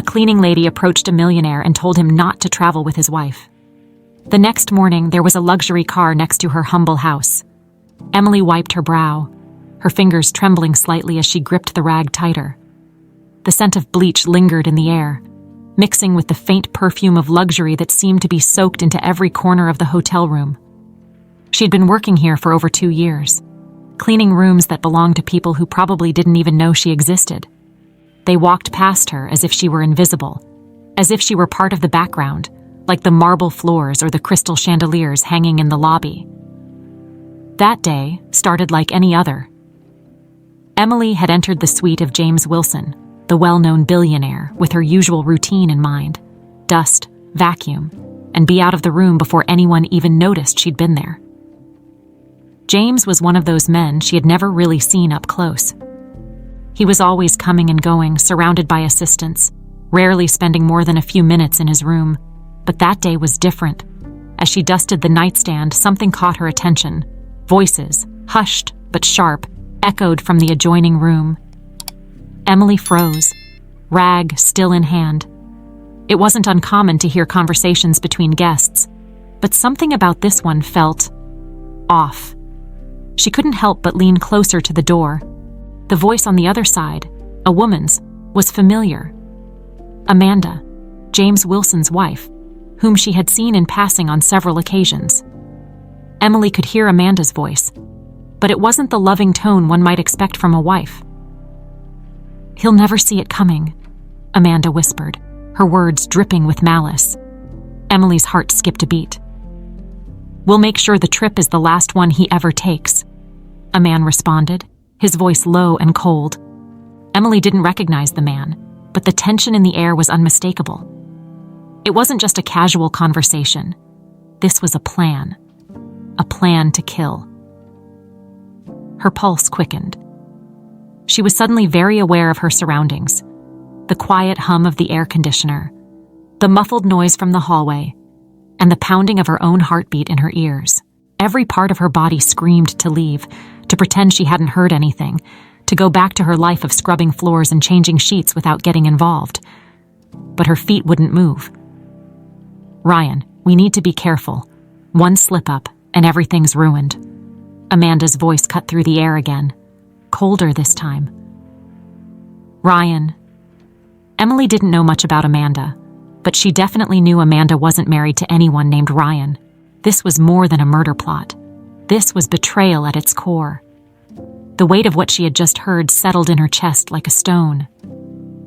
a cleaning lady approached a millionaire and told him not to travel with his wife. The next morning, there was a luxury car next to her humble house. Emily wiped her brow, her fingers trembling slightly as she gripped the rag tighter. The scent of bleach lingered in the air, mixing with the faint perfume of luxury that seemed to be soaked into every corner of the hotel room. She'd been working here for over 2 years, cleaning rooms that belonged to people who probably didn't even know she existed. They walked past her as if she were invisible, as if she were part of the background, like the marble floors or the crystal chandeliers hanging in the lobby. That day started like any other. Emily had entered the suite of James Wilson, the well-known billionaire, with her usual routine in mind: dust, vacuum, and be out of the room before anyone even noticed she'd been there. James was one of those men she had never really seen up close. He was always coming and going, surrounded by assistants, rarely spending more than a few minutes in his room. But that day was different. As she dusted the nightstand, something caught her attention. Voices, hushed but sharp, echoed from the adjoining room. Emily froze, rag still in hand. It wasn't uncommon to hear conversations between guests, but something about this one felt off. She couldn't help but lean closer to the door. The voice on the other side, a woman's, was familiar. Amanda, James Wilson's wife, whom she had seen in passing on several occasions. Emily could hear Amanda's voice, but it wasn't the loving tone one might expect from a wife. "He'll never see it coming," Amanda whispered, her words dripping with malice. Emily's heart skipped a beat. "We'll make sure the trip is the last one he ever takes," a man responded, his voice low and cold. Emily didn't recognize the man, but the tension in the air was unmistakable. It wasn't just a casual conversation. This was a plan to kill. Her pulse quickened. She was suddenly very aware of her surroundings: the quiet hum of the air conditioner, the muffled noise from the hallway, and the pounding of her own heartbeat in her ears. Every part of her body screamed to leave, to pretend she hadn't heard anything, to go back to her life of scrubbing floors and changing sheets without getting involved. But her feet wouldn't move. "Ryan, we need to be careful. One slip-up, and everything's ruined." Amanda's voice cut through the air again, colder this time. Ryan. Emily didn't know much about Amanda, but she definitely knew Amanda wasn't married to anyone named Ryan. This was more than a murder plot. This was betrayal at its core. The weight of what she had just heard settled in her chest like a stone.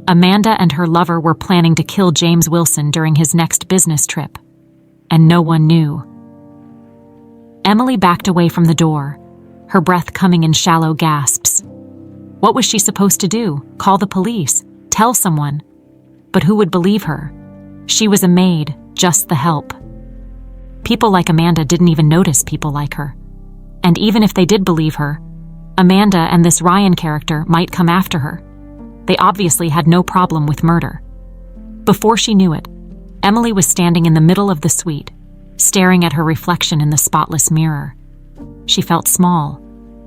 Amanda and her lover were planning to kill James Wilson during his next business trip, and no one knew. Emily backed away from the door, her breath coming in shallow gasps. What was she supposed to do? Call the police? Tell someone? But who would believe her? She was a maid, just the help. People like Amanda didn't even notice people like her. And even if they did believe her, Amanda and this Ryan character might come after her. They obviously had no problem with murder. Before she knew it, Emily was standing in the middle of the suite, staring at her reflection in the spotless mirror. She felt small,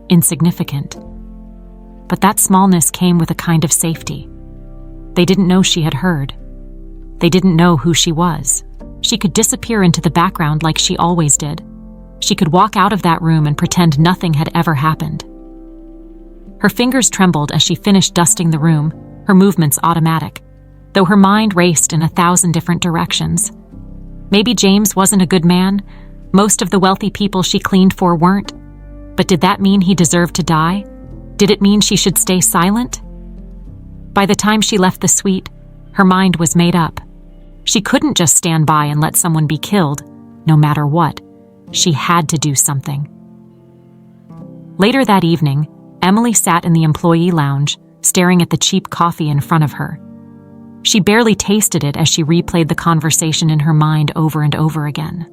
insignificant. But that smallness came with a kind of safety. They didn't know she had heard. They didn't know who she was. She could disappear into the background like she always did. She could walk out of that room and pretend nothing had ever happened. Her fingers trembled as she finished dusting the room, her movements automatic, though her mind raced in 1,000 different directions. Maybe James wasn't a good man. Most of the wealthy people she cleaned for weren't. But did that mean he deserved to die? Did it mean she should stay silent? By the time she left the suite, her mind was made up. She couldn't just stand by and let someone be killed, no matter what. She had to do something. Later that evening, Emily sat in the employee lounge, staring at the cheap coffee in front of her. She barely tasted it as she replayed the conversation in her mind over and over again.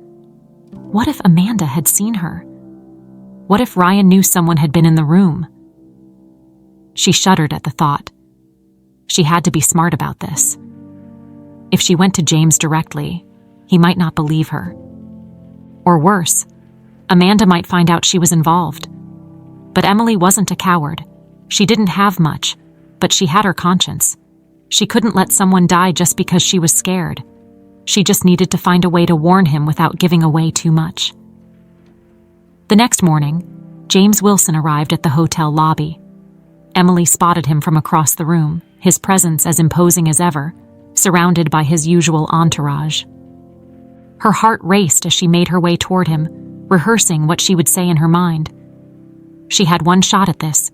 What if Amanda had seen her? What if Ryan knew someone had been in the room? She shuddered at the thought. She had to be smart about this. If she went to James directly, he might not believe her. Or worse, Amanda might find out she was involved. But Emily wasn't a coward. She didn't have much, but she had her conscience. She couldn't let someone die just because she was scared. She just needed to find a way to warn him without giving away too much. The next morning, James Wilson arrived at the hotel lobby. Emily spotted him from across the room, his presence as imposing as ever, surrounded by his usual entourage. Her heart raced as she made her way toward him, rehearsing what she would say in her mind. She had one shot at this.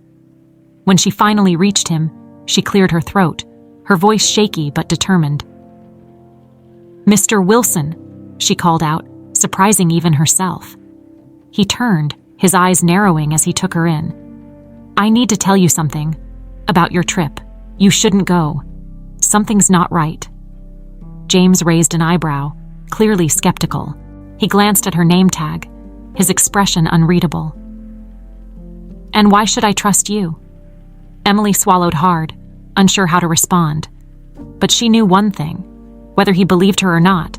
When she finally reached him, she cleared her throat, her voice shaky but determined. "Mr. Wilson," she called out, surprising even herself. He turned, his eyes narrowing as he took her in. "I need to tell you something. About your trip. You shouldn't go. Something's not right." James raised an eyebrow, clearly skeptical. He glanced at her name tag, his expression unreadable. "And why should I trust you?" Emily swallowed hard, unsure how to respond. But she knew one thing. Whether he believed her or not,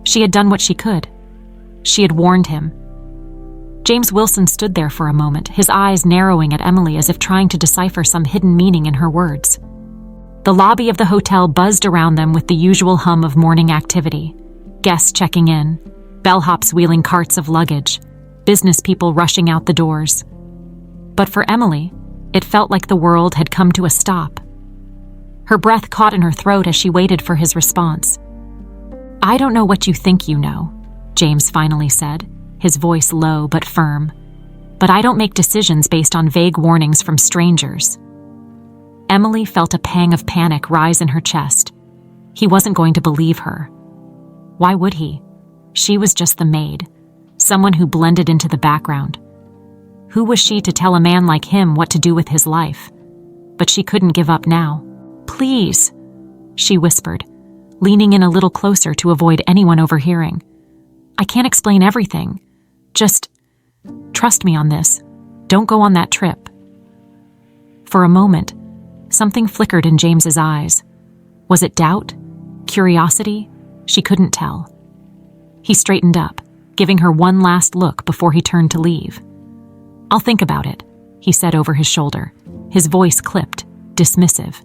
she had done what she could. She had warned him. James Wilson stood there for a moment, his eyes narrowing at Emily as if trying to decipher some hidden meaning in her words. The lobby of the hotel buzzed around them with the usual hum of morning activity. Guests checking in, bellhops wheeling carts of luggage, business people rushing out the doors. But for Emily, it felt like the world had come to a stop. Her breath caught in her throat as she waited for his response. "I don't know what you think you know," James finally said, his voice low but firm. "But I don't make decisions based on vague warnings from strangers." Emily felt a pang of panic rise in her chest. He wasn't going to believe her. Why would he? She was just the maid, someone who blended into the background. Who was she to tell a man like him what to do with his life? But she couldn't give up now. "Please," she whispered, leaning in a little closer to avoid anyone overhearing. "I can't explain everything. Just trust me on this. Don't go on that trip." For a moment, something flickered in James's eyes. Was it doubt? Curiosity? She couldn't tell. He straightened up, giving her one last look before he turned to leave. "I'll think about it," he said over his shoulder, his voice clipped, dismissive.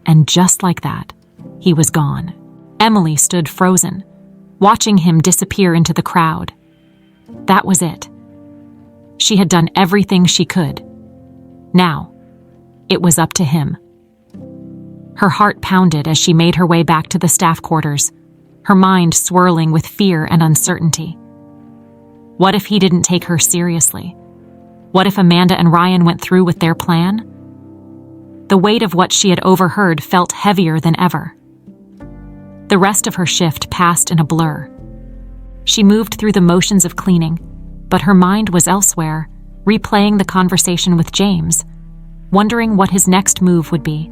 And just like that, he was gone. Emily stood frozen, watching him disappear into the crowd. That was it. She had done everything she could. Now, it was up to him. Her heart pounded as she made her way back to the staff quarters, her mind swirling with fear and uncertainty. What if he didn't take her seriously? What if Amanda and Ryan went through with their plan? The weight of what she had overheard felt heavier than ever. The rest of her shift passed in a blur. She moved through the motions of cleaning, but her mind was elsewhere, replaying the conversation with James, wondering what his next move would be.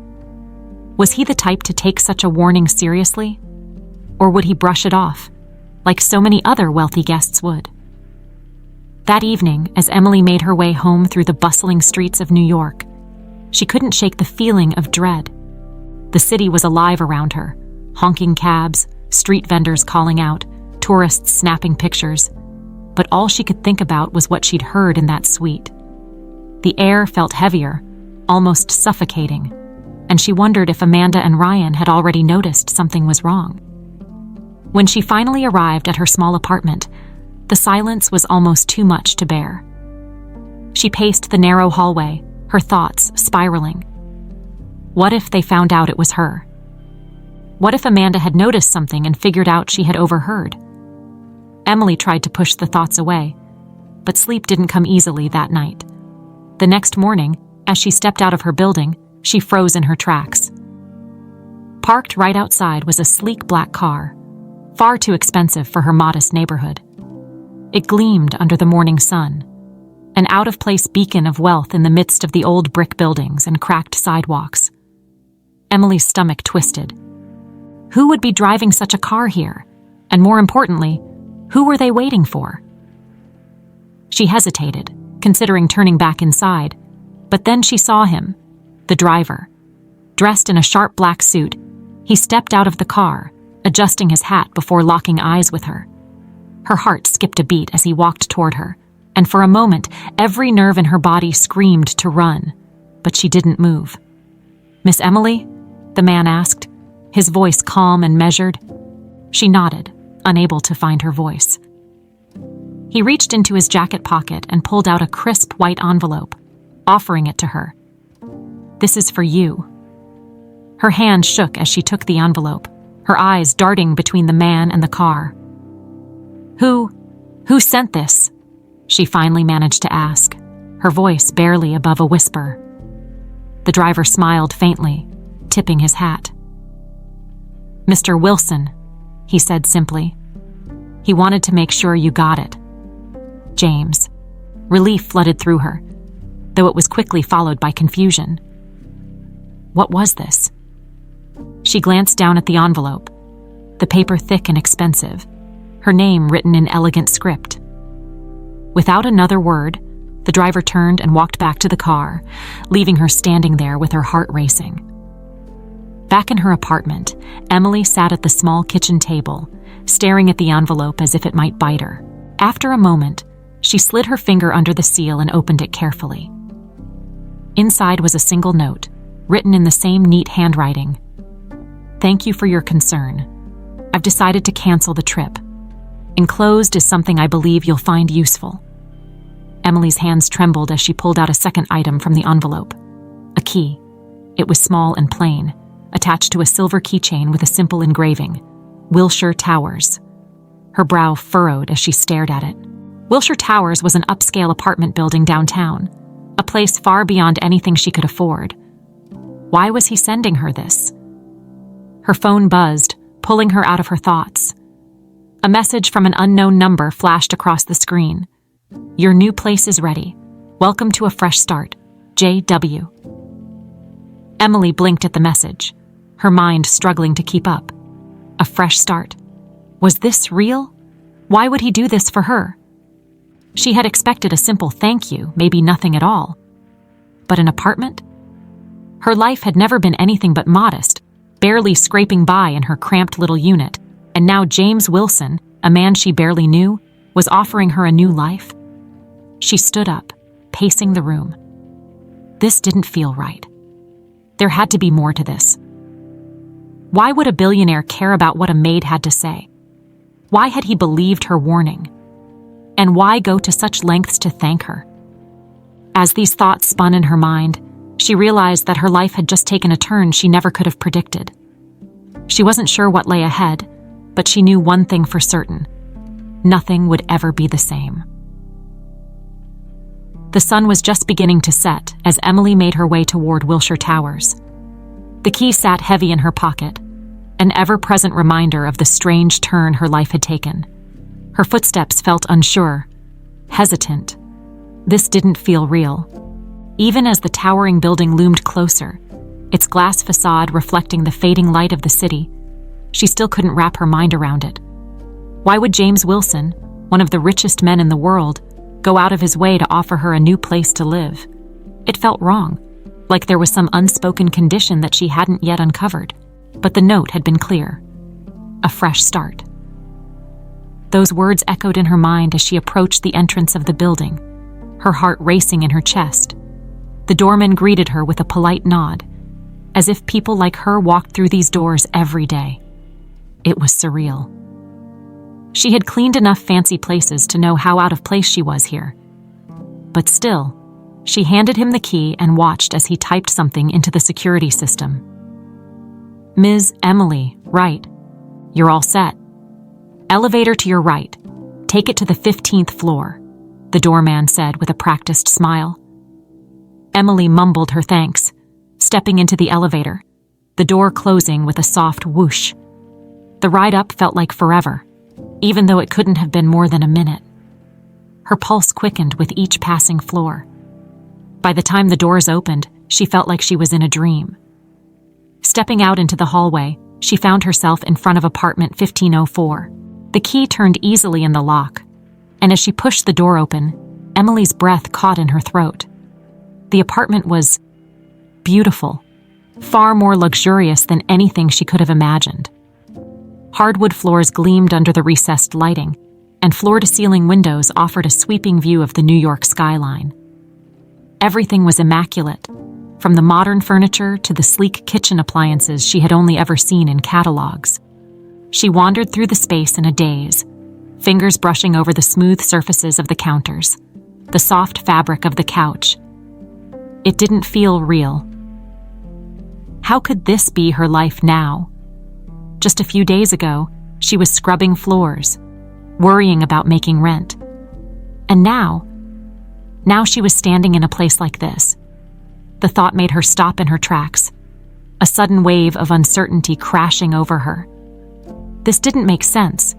Was he the type to take such a warning seriously? Or would he brush it off, like so many other wealthy guests would? That evening, as Emily made her way home through the bustling streets of New York, she couldn't shake the feeling of dread. The city was alive around her, honking cabs, street vendors calling out, tourists snapping pictures. But all she could think about was what she'd heard in that suite. The air felt heavier, almost suffocating, and she wondered if Amanda and Ryan had already noticed something was wrong. When she finally arrived at her small apartment, the silence was almost too much to bear. She paced the narrow hallway, her thoughts spiraling. What if they found out it was her? What if Amanda had noticed something and figured out she had overheard? Emily tried to push the thoughts away, but sleep didn't come easily that night. The next morning, as she stepped out of her building, she froze in her tracks. Parked right outside was a sleek black car, far too expensive for her modest neighborhood. It gleamed under the morning sun, an out-of-place beacon of wealth in the midst of the old brick buildings and cracked sidewalks. Emily's stomach twisted. Who would be driving such a car here? And more importantly, who were they waiting for? She hesitated, considering turning back inside, but then she saw him, the driver. Dressed in a sharp black suit, he stepped out of the car, adjusting his hat before locking eyes with her. Her heart skipped a beat as he walked toward her, and for a moment, every nerve in her body screamed to run, but she didn't move. "Miss Emily?" the man asked, his voice calm and measured. She nodded, unable to find her voice. He reached into his jacket pocket and pulled out a crisp white envelope, offering it to her. "This is for you." Her hand shook as she took the envelope, her eyes darting between the man and the car. Who sent this?" she finally managed to ask, her voice barely above a whisper. The driver smiled faintly, tipping his hat. "Mr. Wilson," he said simply. "He wanted to make sure you got it." James. Relief flooded through her, though it was quickly followed by confusion. What was this? She glanced down at the envelope, the paper thick and expensive, her name written in elegant script. Without another word, the driver turned and walked back to the car, leaving her standing there with her heart racing. Back in her apartment, Emily sat at the small kitchen table, staring at the envelope as if it might bite her. After a moment, she slid her finger under the seal and opened it carefully. Inside was a single note, written in the same neat handwriting. "Thank you for your concern. I've decided to cancel the trip. Enclosed is something I believe you'll find useful." Emily's hands trembled as she pulled out a second item from the envelope. A key. It was small and plain, attached to a silver keychain with a simple engraving, Wilshire Towers. Her brow furrowed as she stared at it. Wilshire Towers was an upscale apartment building downtown, a place far beyond anything she could afford. Why was he sending her this? Her phone buzzed, pulling her out of her thoughts. A message from an unknown number flashed across the screen. "Your new place is ready. Welcome to a fresh start. J.W." Emily blinked at the message, her mind struggling to keep up. A fresh start. Was this real? Why would he do this for her? She had expected a simple thank you, maybe nothing at all. But an apartment? Her life had never been anything but modest, barely scraping by in her cramped little unit, and now James Wilson, a man she barely knew, was offering her a new life. She stood up, pacing the room. This didn't feel right. There had to be more to this. Why would a billionaire care about what a maid had to say? Why had he believed her warning? And why go to such lengths to thank her? As these thoughts spun in her mind, she realized that her life had just taken a turn she never could have predicted. She wasn't sure what lay ahead, but she knew one thing for certain: nothing would ever be the same. The sun was just beginning to set as Emily made her way toward Wilshire Towers. The key sat heavy in her pocket, an ever-present reminder of the strange turn her life had taken. Her footsteps felt unsure, hesitant. This didn't feel real. Even as the towering building loomed closer, its glass facade reflecting the fading light of the city, she still couldn't wrap her mind around it. Why would James Wilson, one of the richest men in the world, go out of his way to offer her a new place to live? It felt wrong, like there was some unspoken condition that she hadn't yet uncovered. But the note had been clear: a fresh start. Those words echoed in her mind as she approached the entrance of the building, her heart racing in her chest. The doorman greeted her with a polite nod, as if people like her walked through these doors every day. It was surreal. She had cleaned enough fancy places to know how out of place she was here. But still, she handed him the key and watched as he typed something into the security system. "Ms. Emily, right. You're all set. Elevator to your right. Take it to the 15th floor," the doorman said with a practiced smile. Emily mumbled her thanks, stepping into the elevator, the door closing with a soft whoosh. The ride up felt like forever, even though it couldn't have been more than a minute. Her pulse quickened with each passing floor. By the time the doors opened, she felt like she was in a dream. Stepping out into the hallway, she found herself in front of apartment 1504. The key turned easily in the lock, and as she pushed the door open, Emily's breath caught in her throat. The apartment was beautiful, far more luxurious than anything she could have imagined. Hardwood floors gleamed under the recessed lighting, and floor-to-ceiling windows offered a sweeping view of the New York skyline. Everything was immaculate, from the modern furniture to the sleek kitchen appliances she had only ever seen in catalogs. She wandered through the space in a daze, fingers brushing over the smooth surfaces of the counters, the soft fabric of the couch. It didn't feel real. How could this be her life now? Just a few days ago, she was scrubbing floors, worrying about making rent. And now she was standing in a place like this. The thought made her stop in her tracks, a sudden wave of uncertainty crashing over her. This didn't make sense.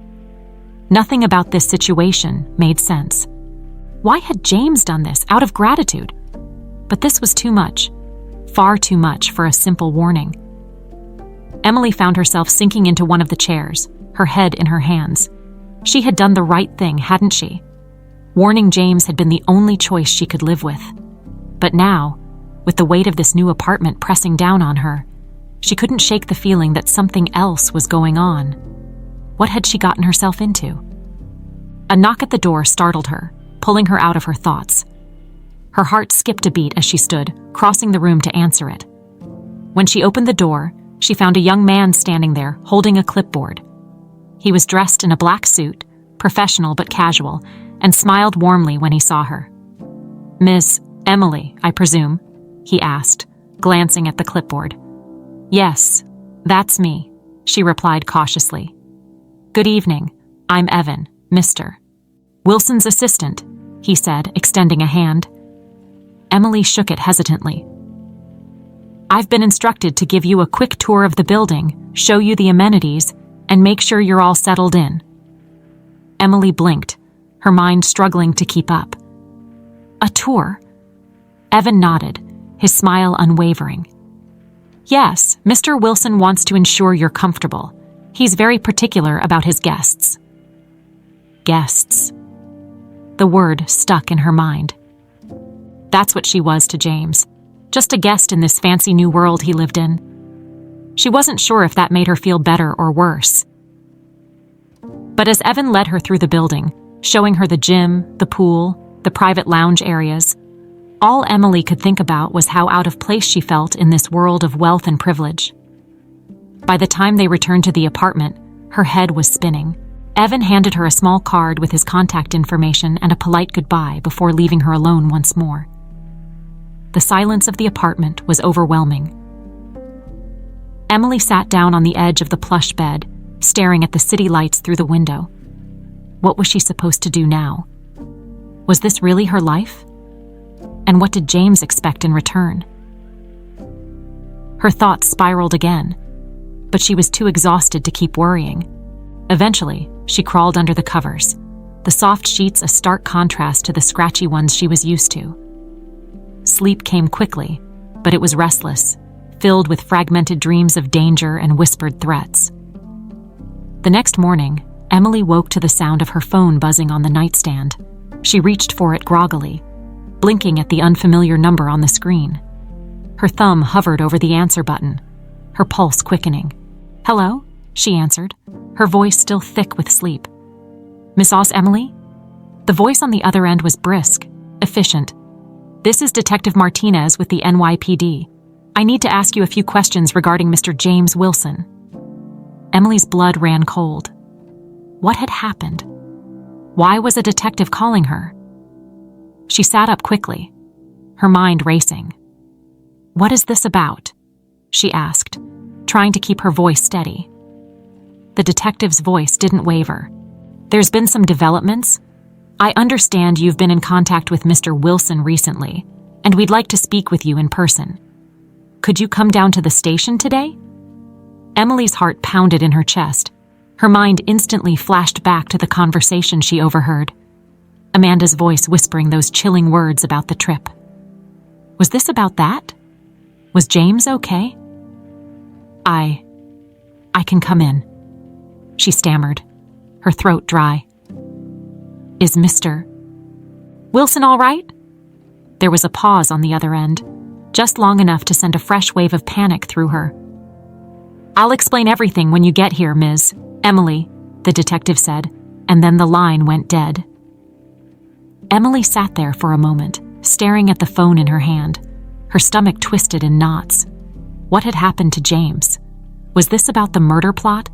Nothing about this situation made sense. Why had James done this out of gratitude? But this was too much, far too much for a simple warning. Emily found herself sinking into one of the chairs, her head in her hands. She had done the right thing, hadn't she? Warning James had been the only choice she could live with. But now, with the weight of this new apartment pressing down on her, she couldn't shake the feeling that something else was going on. What had she gotten herself into? A knock at the door startled her, pulling her out of her thoughts. Her heart skipped a beat as she stood, crossing the room to answer it. When she opened the door, she found a young man standing there, holding a clipboard. He was dressed in a black suit, professional but casual, and smiled warmly when he saw her. "Miss Emily, I presume?" he asked, glancing at the clipboard. "Yes, that's me," she replied cautiously. "Good evening. I'm Evan, Mr. Wilson's assistant," he said, extending a hand. Emily shook it hesitantly. "I've been instructed to give you a quick tour of the building, show you the amenities, and make sure you're all settled in." Emily blinked, her mind struggling to keep up. "A tour?" Evan nodded, his smile unwavering. "Yes, Mr. Wilson wants to ensure you're comfortable. He's very particular about his guests." Guests. The word stuck in her mind. That's what she was to James, just a guest in this fancy new world he lived in. She wasn't sure if that made her feel better or worse. But as Evan led her through the building, showing her the gym, the pool, the private lounge areas, all Emily could think about was how out of place she felt in this world of wealth and privilege. By the time they returned to the apartment, her head was spinning. Evan handed her a small card with his contact information and a polite goodbye before leaving her alone once more. The silence of the apartment was overwhelming. Emily sat down on the edge of the plush bed, staring at the city lights through the window. What was she supposed to do now? Was this really her life? And what did James expect in return? Her thoughts spiraled again, but she was too exhausted to keep worrying. Eventually, she crawled under the covers, the soft sheets a stark contrast to the scratchy ones she was used to. Sleep came quickly, but it was restless, filled with fragmented dreams of danger and whispered threats. The next morning, Emily woke to the sound of her phone buzzing on the nightstand. She reached for it groggily, blinking at the unfamiliar number on the screen. Her thumb hovered over the answer button, her pulse quickening. "Hello?" she answered, her voice still thick with sleep. "Miss Emily?" The voice on the other end was brisk, efficient. "This is Detective Martinez with the NYPD. I need to ask you a few questions regarding Mr. James Wilson." Emily's blood ran cold. What had happened? Why was a detective calling her? She sat up quickly, her mind racing. "What is this about?" she asked, trying to keep her voice steady. The detective's voice didn't waver. "There's been some developments. I understand you've been in contact with Mr. Wilson recently, and we'd like to speak with you in person. Could you come down to the station today?" Emily's heart pounded in her chest. Her mind instantly flashed back to the conversation she overheard. Amanda's voice whispering those chilling words about the trip. Was this about that? Was James okay? I can come in," she stammered, her throat dry. "Is Mr. Wilson all right?" There was a pause on the other end, just long enough to send a fresh wave of panic through her. "I'll explain everything when you get here, Ms. Emily," the detective said, and then the line went dead. Emily sat there for a moment, staring at the phone in her hand, Her stomach twisted in knots. What had happened to James? Was this about the murder plot?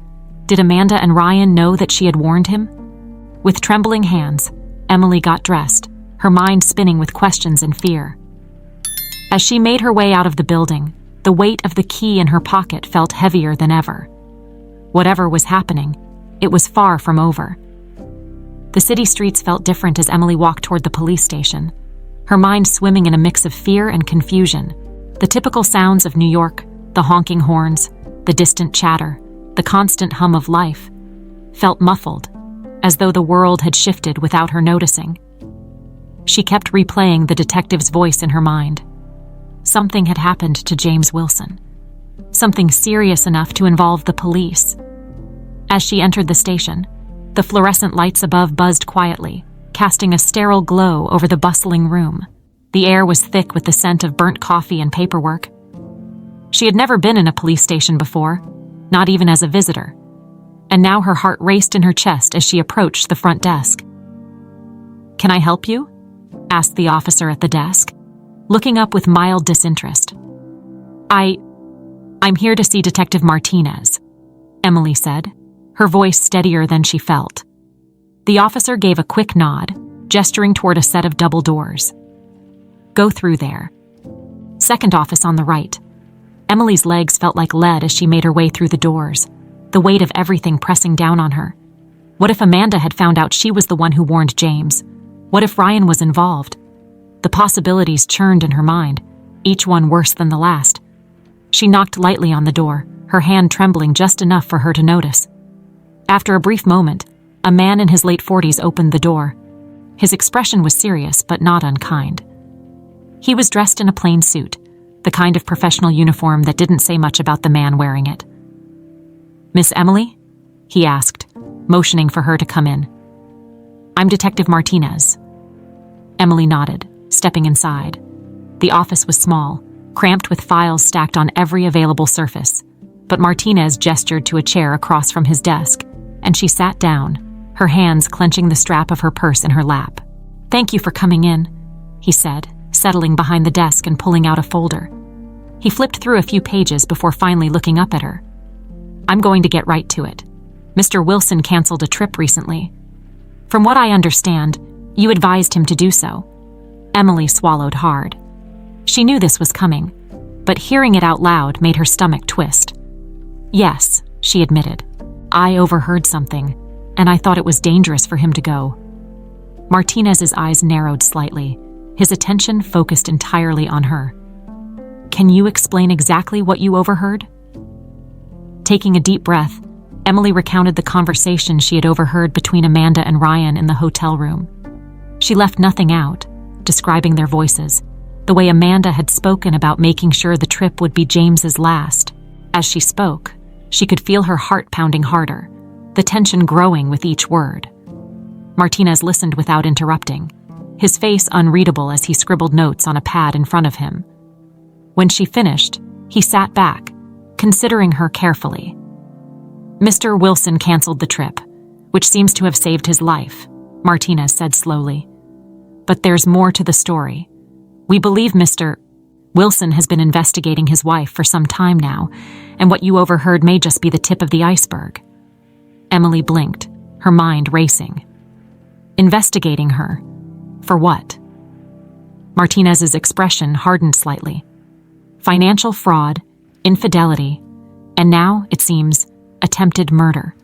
Did Amanda and Ryan know that she had warned him? With trembling hands, Emily got dressed, her mind spinning with questions and fear. As she made her way out of the building, the weight of the key in her pocket felt heavier than ever. Whatever was happening, it was far from over. The city streets felt different as Emily walked toward the police station, her mind swimming in a mix of fear and confusion. The typical sounds of New York, the honking horns, the distant chatter, the constant hum of life, felt muffled, as though the world had shifted without her noticing. She kept replaying the detective's voice in her mind. Something had happened to James Wilson. Something serious enough to involve the police. As she entered the station, the fluorescent lights above buzzed quietly, casting a sterile glow over the bustling room. The air was thick with the scent of burnt coffee and paperwork. She had never been in a police station before, not even as a visitor, and now her heart raced in her chest as she approached the front desk. "Can I help you?" asked the officer at the desk, looking up with mild disinterest. I'm here to see Detective Martinez," Emily said, her voice steadier than she felt. The officer gave a quick nod, gesturing toward a set of double doors. "Go through there. Second office on the right." Emily's legs felt like lead as she made her way through the doors, the weight of everything pressing down on her. What if Amanda had found out she was the one who warned James? What if Ryan was involved? The possibilities churned in her mind, each one worse than the last. She knocked lightly on the door, her hand trembling just enough for her to notice. After a brief moment, a man in his late 40s opened the door. His expression was serious but not unkind. He was dressed in a plain suit, the kind of professional uniform that didn't say much about the man wearing it. "Miss Emily?" he asked, motioning for her to come in. "I'm Detective Martinez." Emily nodded, stepping inside. The office was small, cramped with files stacked on every available surface, but Martinez gestured to a chair across from his desk, and she sat down, her hands clenching the strap of her purse in her lap. "Thank you for coming in," he said, settling behind the desk and pulling out a folder. He flipped through a few pages before finally looking up at her. "I'm going to get right to it. Mr. Wilson canceled a trip recently. From what I understand, you advised him to do so." Emily swallowed hard. She knew this was coming, but hearing it out loud made her stomach twist. "Yes," she admitted. "I overheard something, and I thought it was dangerous for him to go." Martinez's eyes narrowed slightly, his attention focused entirely on her. "Can you explain exactly what you overheard?" Taking a deep breath, Emily recounted the conversation she had overheard between Amanda and Ryan in the hotel room. She left nothing out, describing their voices, the way Amanda had spoken about making sure the trip would be James's last. As she spoke, she could feel her heart pounding harder, the tension growing with each word. Martinez listened without interrupting, his face unreadable as he scribbled notes on a pad in front of him. When she finished, he sat back, considering her carefully. "Mr. Wilson canceled the trip, which seems to have saved his life," Martinez said slowly. "But there's more to the story. We believe Mr. Wilson has been investigating his wife for some time now, and what you overheard may just be the tip of the iceberg." Emily blinked, her mind racing. Investigating her? For what? Martinez's expression hardened slightly. Financial fraud, infidelity, and now, it seems, attempted murder.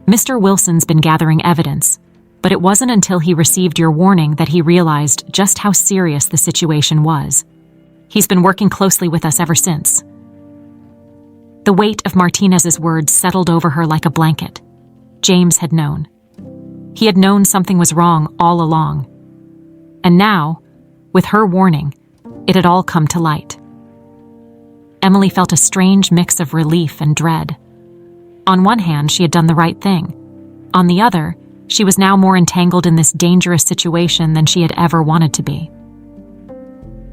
Mr. Wilson's been gathering evidence, but it wasn't until he received your warning that he realized just how serious the situation was. He's been working closely with us ever since. The weight of Martinez's words settled over her like a blanket. James had known. He had known something was wrong all along. And now, with her warning, it had all come to light. Emily felt a strange mix of relief and dread. On one hand, she had done the right thing. On the other, she was now more entangled in this dangerous situation than she had ever wanted to be.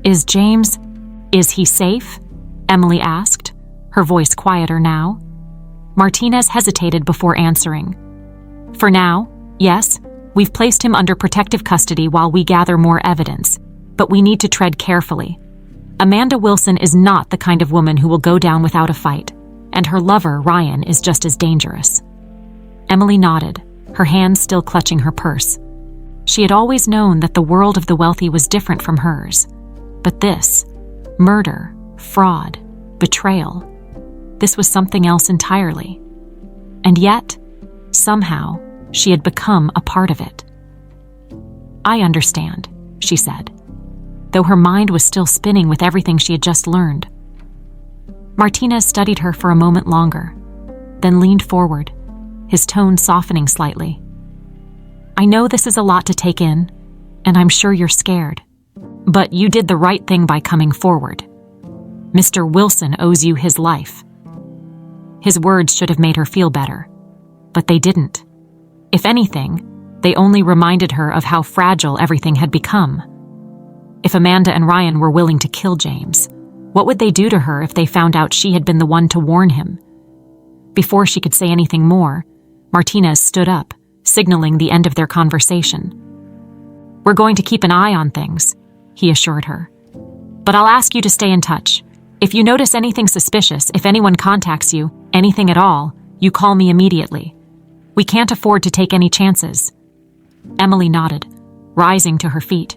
Is he safe?" Emily asked, her voice quieter now. Martinez hesitated before answering. "For now, yes, we've placed him under protective custody while we gather more evidence, but we need to tread carefully. Amanda Wilson is not the kind of woman who will go down without a fight, and her lover, Ryan, is just as dangerous. Emily nodded, her hands still clutching her purse. She had always known that the world of the wealthy was different from hers. But this, murder, fraud, betrayal, this was something else entirely. And yet, somehow, she had become a part of it. "I understand," she said, though her mind was still spinning with everything she had just learned. Martinez studied her for a moment longer, then leaned forward, his tone softening slightly. "I know this is a lot to take in, and I'm sure you're scared. But you did the right thing by coming forward. Mr. Wilson owes you his life." His words should have made her feel better, but they didn't. If anything, they only reminded her of how fragile everything had become. If Amanda and Ryan were willing to kill James, what would they do to her if they found out she had been the one to warn him? Before she could say anything more, Martinez stood up, signaling the end of their conversation. "We're going to keep an eye on things," he assured her. "But I'll ask you to stay in touch. If you notice anything suspicious, if anyone contacts you, anything at all, you call me immediately. We can't afford to take any chances." Emily nodded, rising to her feet.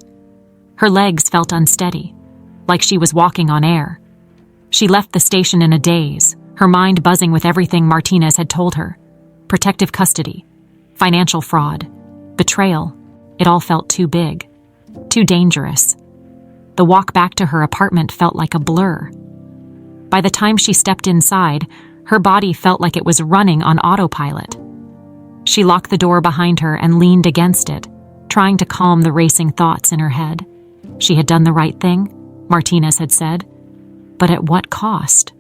Her legs felt unsteady, like she was walking on air. She left the station in a daze, her mind buzzing with everything Martinez had told her. Protective custody, financial fraud, betrayal. It all felt too big, too dangerous. The walk back to her apartment felt like a blur. By the time she stepped inside, her body felt like it was running on autopilot. She locked the door behind her and leaned against it, trying to calm the racing thoughts in her head. She had done the right thing, Martinez had said, but at what cost?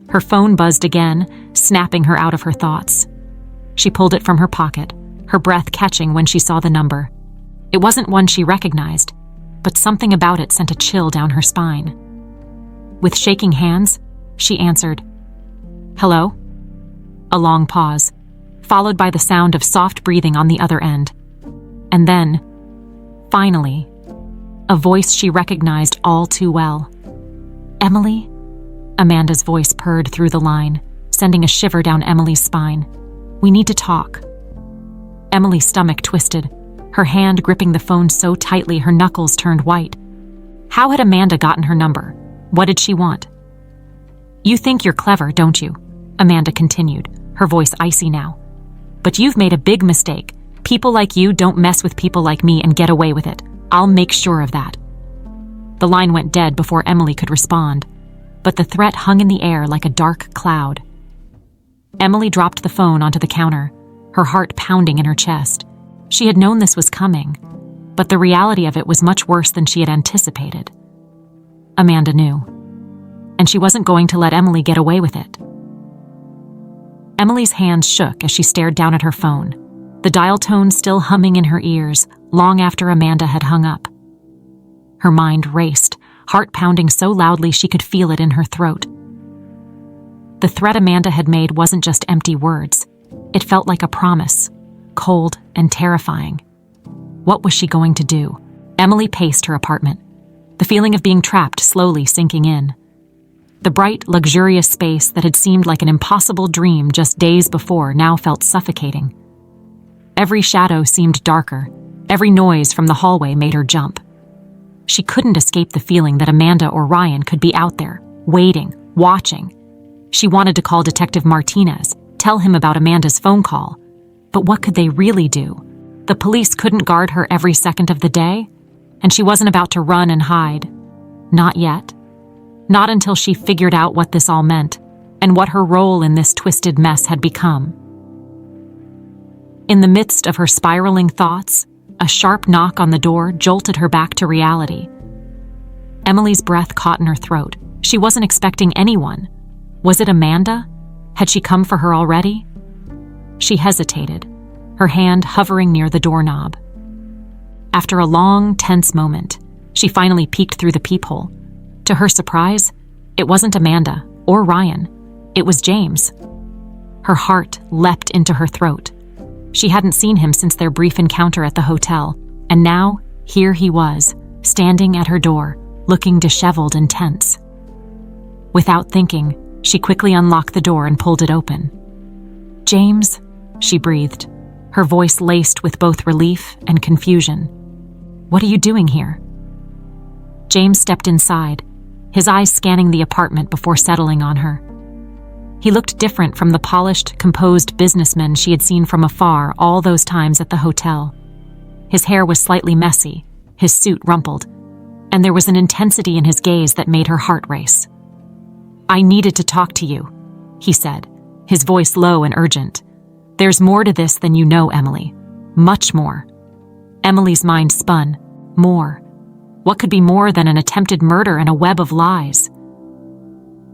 Her phone buzzed again, snapping her out of her thoughts. She pulled it from her pocket, her breath catching when she saw the number. It wasn't one she recognized, but something about it sent a chill down her spine. With shaking hands, she answered, "Hello?" A long pause, followed by the sound of soft breathing on the other end. And then, finally, a voice she recognized all too well. "Emily?" Amanda's voice purred through the line, sending a shiver down Emily's spine. "We need to talk." Emily's stomach twisted, her hand gripping the phone so tightly her knuckles turned white. How had Amanda gotten her number? What did she want? "You think you're clever, don't you?" Amanda continued, her voice icy now. "But you've made a big mistake. People like you don't mess with people like me and get away with it. I'll make sure of that." The line went dead before Emily could respond, but the threat hung in the air like a dark cloud. Emily dropped the phone onto the counter, her heart pounding in her chest. She had known this was coming, but the reality of it was much worse than she had anticipated. Amanda knew, and she wasn't going to let Emily get away with it. Emily's hands shook as she stared down at her phone, the dial tone still humming in her ears long after Amanda had hung up. Her mind raced, heart pounding so loudly she could feel it in her throat. The threat Amanda had made wasn't just empty words. It felt like a promise, cold and terrifying. What was she going to do? Emily paced her apartment, the feeling of being trapped slowly sinking in. The bright, luxurious space that had seemed like an impossible dream just days before now felt suffocating. Every shadow seemed darker. Every noise from the hallway made her jump. She couldn't escape the feeling that Amanda or Ryan could be out there, waiting, watching. She wanted to call Detective Martinez, tell him about Amanda's phone call. But what could they really do? The police couldn't guard her every second of the day, and she wasn't about to run and hide. Not yet. Not until she figured out what this all meant, and what her role in this twisted mess had become. In the midst of her spiraling thoughts, a sharp knock on the door jolted her back to reality. Emily's breath caught in her throat. She wasn't expecting anyone. Was it Amanda? Had she come for her already? She hesitated, her hand hovering near the doorknob. After a long, tense moment, she finally peeked through the peephole. To her surprise, it wasn't Amanda or Ryan. It was James. Her heart leapt into her throat. She hadn't seen him since their brief encounter at the hotel, and now, here he was, standing at her door, looking disheveled and tense. Without thinking, she quickly unlocked the door and pulled it open. "James," she breathed, her voice laced with both relief and confusion. "What are you doing here?" James stepped inside, his eyes scanning the apartment before settling on her. He looked different from the polished, composed businessman she had seen from afar all those times at the hotel. His hair was slightly messy, his suit rumpled, and there was an intensity in his gaze that made her heart race. "I needed to talk to you," he said, his voice low and urgent. "There's more to this than you know, Emily. Much more." Emily's mind spun. More. What could be more than an attempted murder and a web of lies?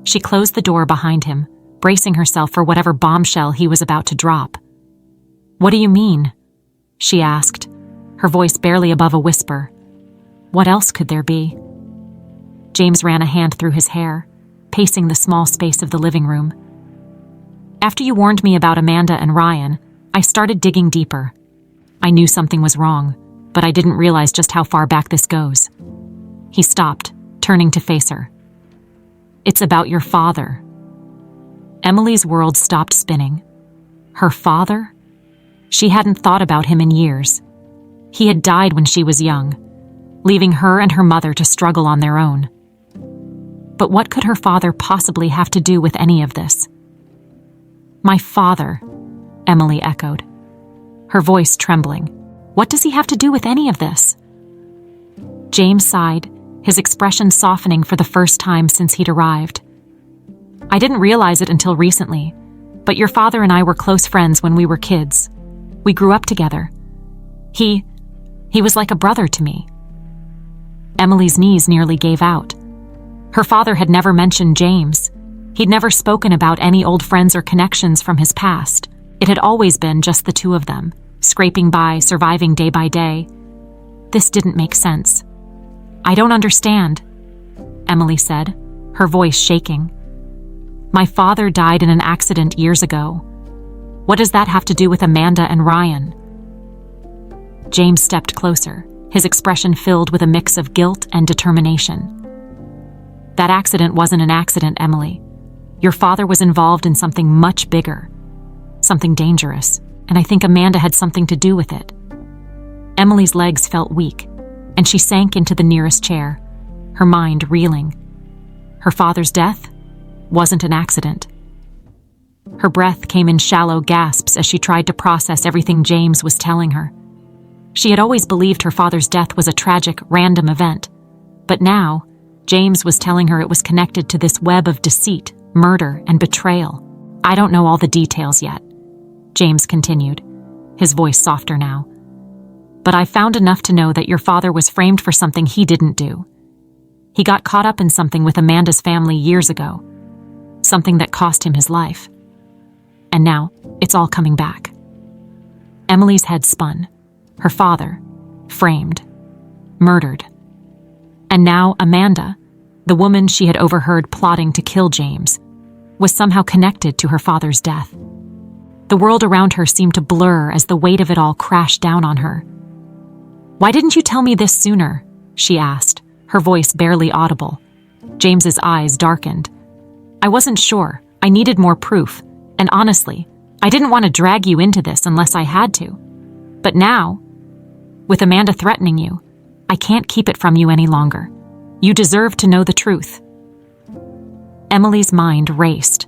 She closed the door behind him, bracing herself for whatever bombshell he was about to drop. "What do you mean?" she asked, her voice barely above a whisper. What else could there be? James ran a hand through his hair, pacing the small space of the living room. "After you warned me about Amanda and Ryan, I started digging deeper. I knew something was wrong, but I didn't realize just how far back this goes." He stopped, turning to face her. "It's about your father." Emily's world stopped spinning. Her father? She hadn't thought about him in years. He had died when she was young, leaving her and her mother to struggle on their own. But what could her father possibly have to do with any of this? "My father," Emily echoed, her voice trembling. "What does he have to do with any of this?" James sighed, his expression softening for the first time since he'd arrived. "I didn't realize it until recently, but your father and I were close friends when we were kids. We grew up together. He was like a brother to me." Emily's knees nearly gave out. Her father had never mentioned James. He'd never spoken about any old friends or connections from his past. It had always been just the two of them, scraping by, surviving day by day. This didn't make sense. "I don't understand," Emily said, her voice shaking. "My father died in an accident years ago. What does that have to do with Amanda and Ryan?" James stepped closer, his expression filled with a mix of guilt and determination. "That accident wasn't an accident, Emily. Your father was involved in something much bigger, something dangerous, and I think Amanda had something to do with it." Emily's legs felt weak, and she sank into the nearest chair, her mind reeling. Her father's death wasn't an accident. Her breath came in shallow gasps as she tried to process everything James was telling her. She had always believed her father's death was a tragic, random event, but now, James was telling her it was connected to this web of deceit, murder, and betrayal. "I don't know all the details yet," James continued, his voice softer now. "But I found enough to know that your father was framed for something he didn't do. He got caught up in something with Amanda's family years ago, something that cost him his life. And now, it's all coming back." Emily's head spun. Her father, framed, murdered. And now Amanda, the woman she had overheard plotting to kill James, was somehow connected to her father's death. The world around her seemed to blur as the weight of it all crashed down on her. "Why didn't you tell me this sooner?" she asked, her voice barely audible. James's eyes darkened. "I wasn't sure. I needed more proof. And honestly, I didn't want to drag you into this unless I had to. But now, with Amanda threatening you, I can't keep it from you any longer. You deserve to know the truth." Emily's mind raced,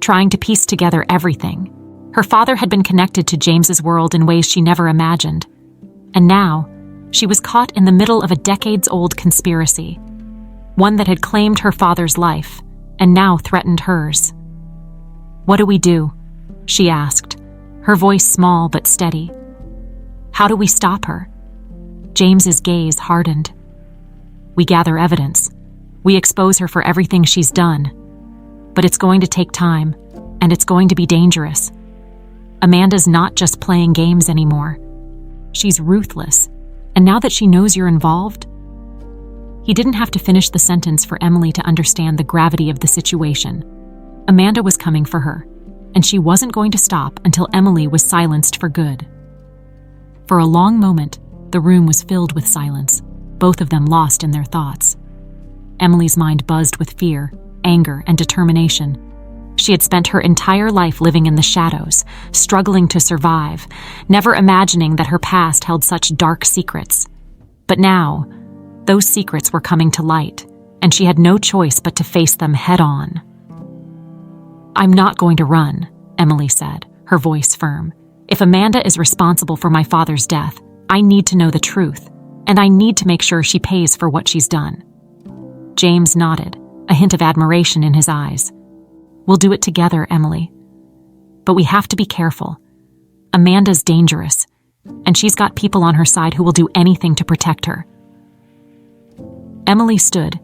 trying to piece together everything. Her father had been connected to James's world in ways she never imagined. And now, she was caught in the middle of a decades-old conspiracy, one that had claimed her father's life and now threatened hers. "What do we do?" she asked, her voice small but steady. "How do we stop her?" James's gaze hardened. "We gather evidence. We expose her for everything she's done. But it's going to take time, and it's going to be dangerous. Amanda's not just playing games anymore. She's ruthless, and now that she knows you're involved..." He didn't have to finish the sentence for Emily to understand the gravity of the situation. Amanda was coming for her, and she wasn't going to stop until Emily was silenced for good. For a long moment, the room was filled with silence, both of them lost in their thoughts. Emily's mind buzzed with fear, anger, and determination. She had spent her entire life living in the shadows, struggling to survive, never imagining that her past held such dark secrets. But now, those secrets were coming to light, and she had no choice but to face them head-on. "I'm not going to run," Emily said, her voice firm. "If Amanda is responsible for my father's death, I need to know the truth, and I need to make sure she pays for what she's done." James nodded, a hint of admiration in his eyes. "We'll do it together, Emily. But we have to be careful. Amanda's dangerous, and she's got people on her side who will do anything to protect her." Emily stood,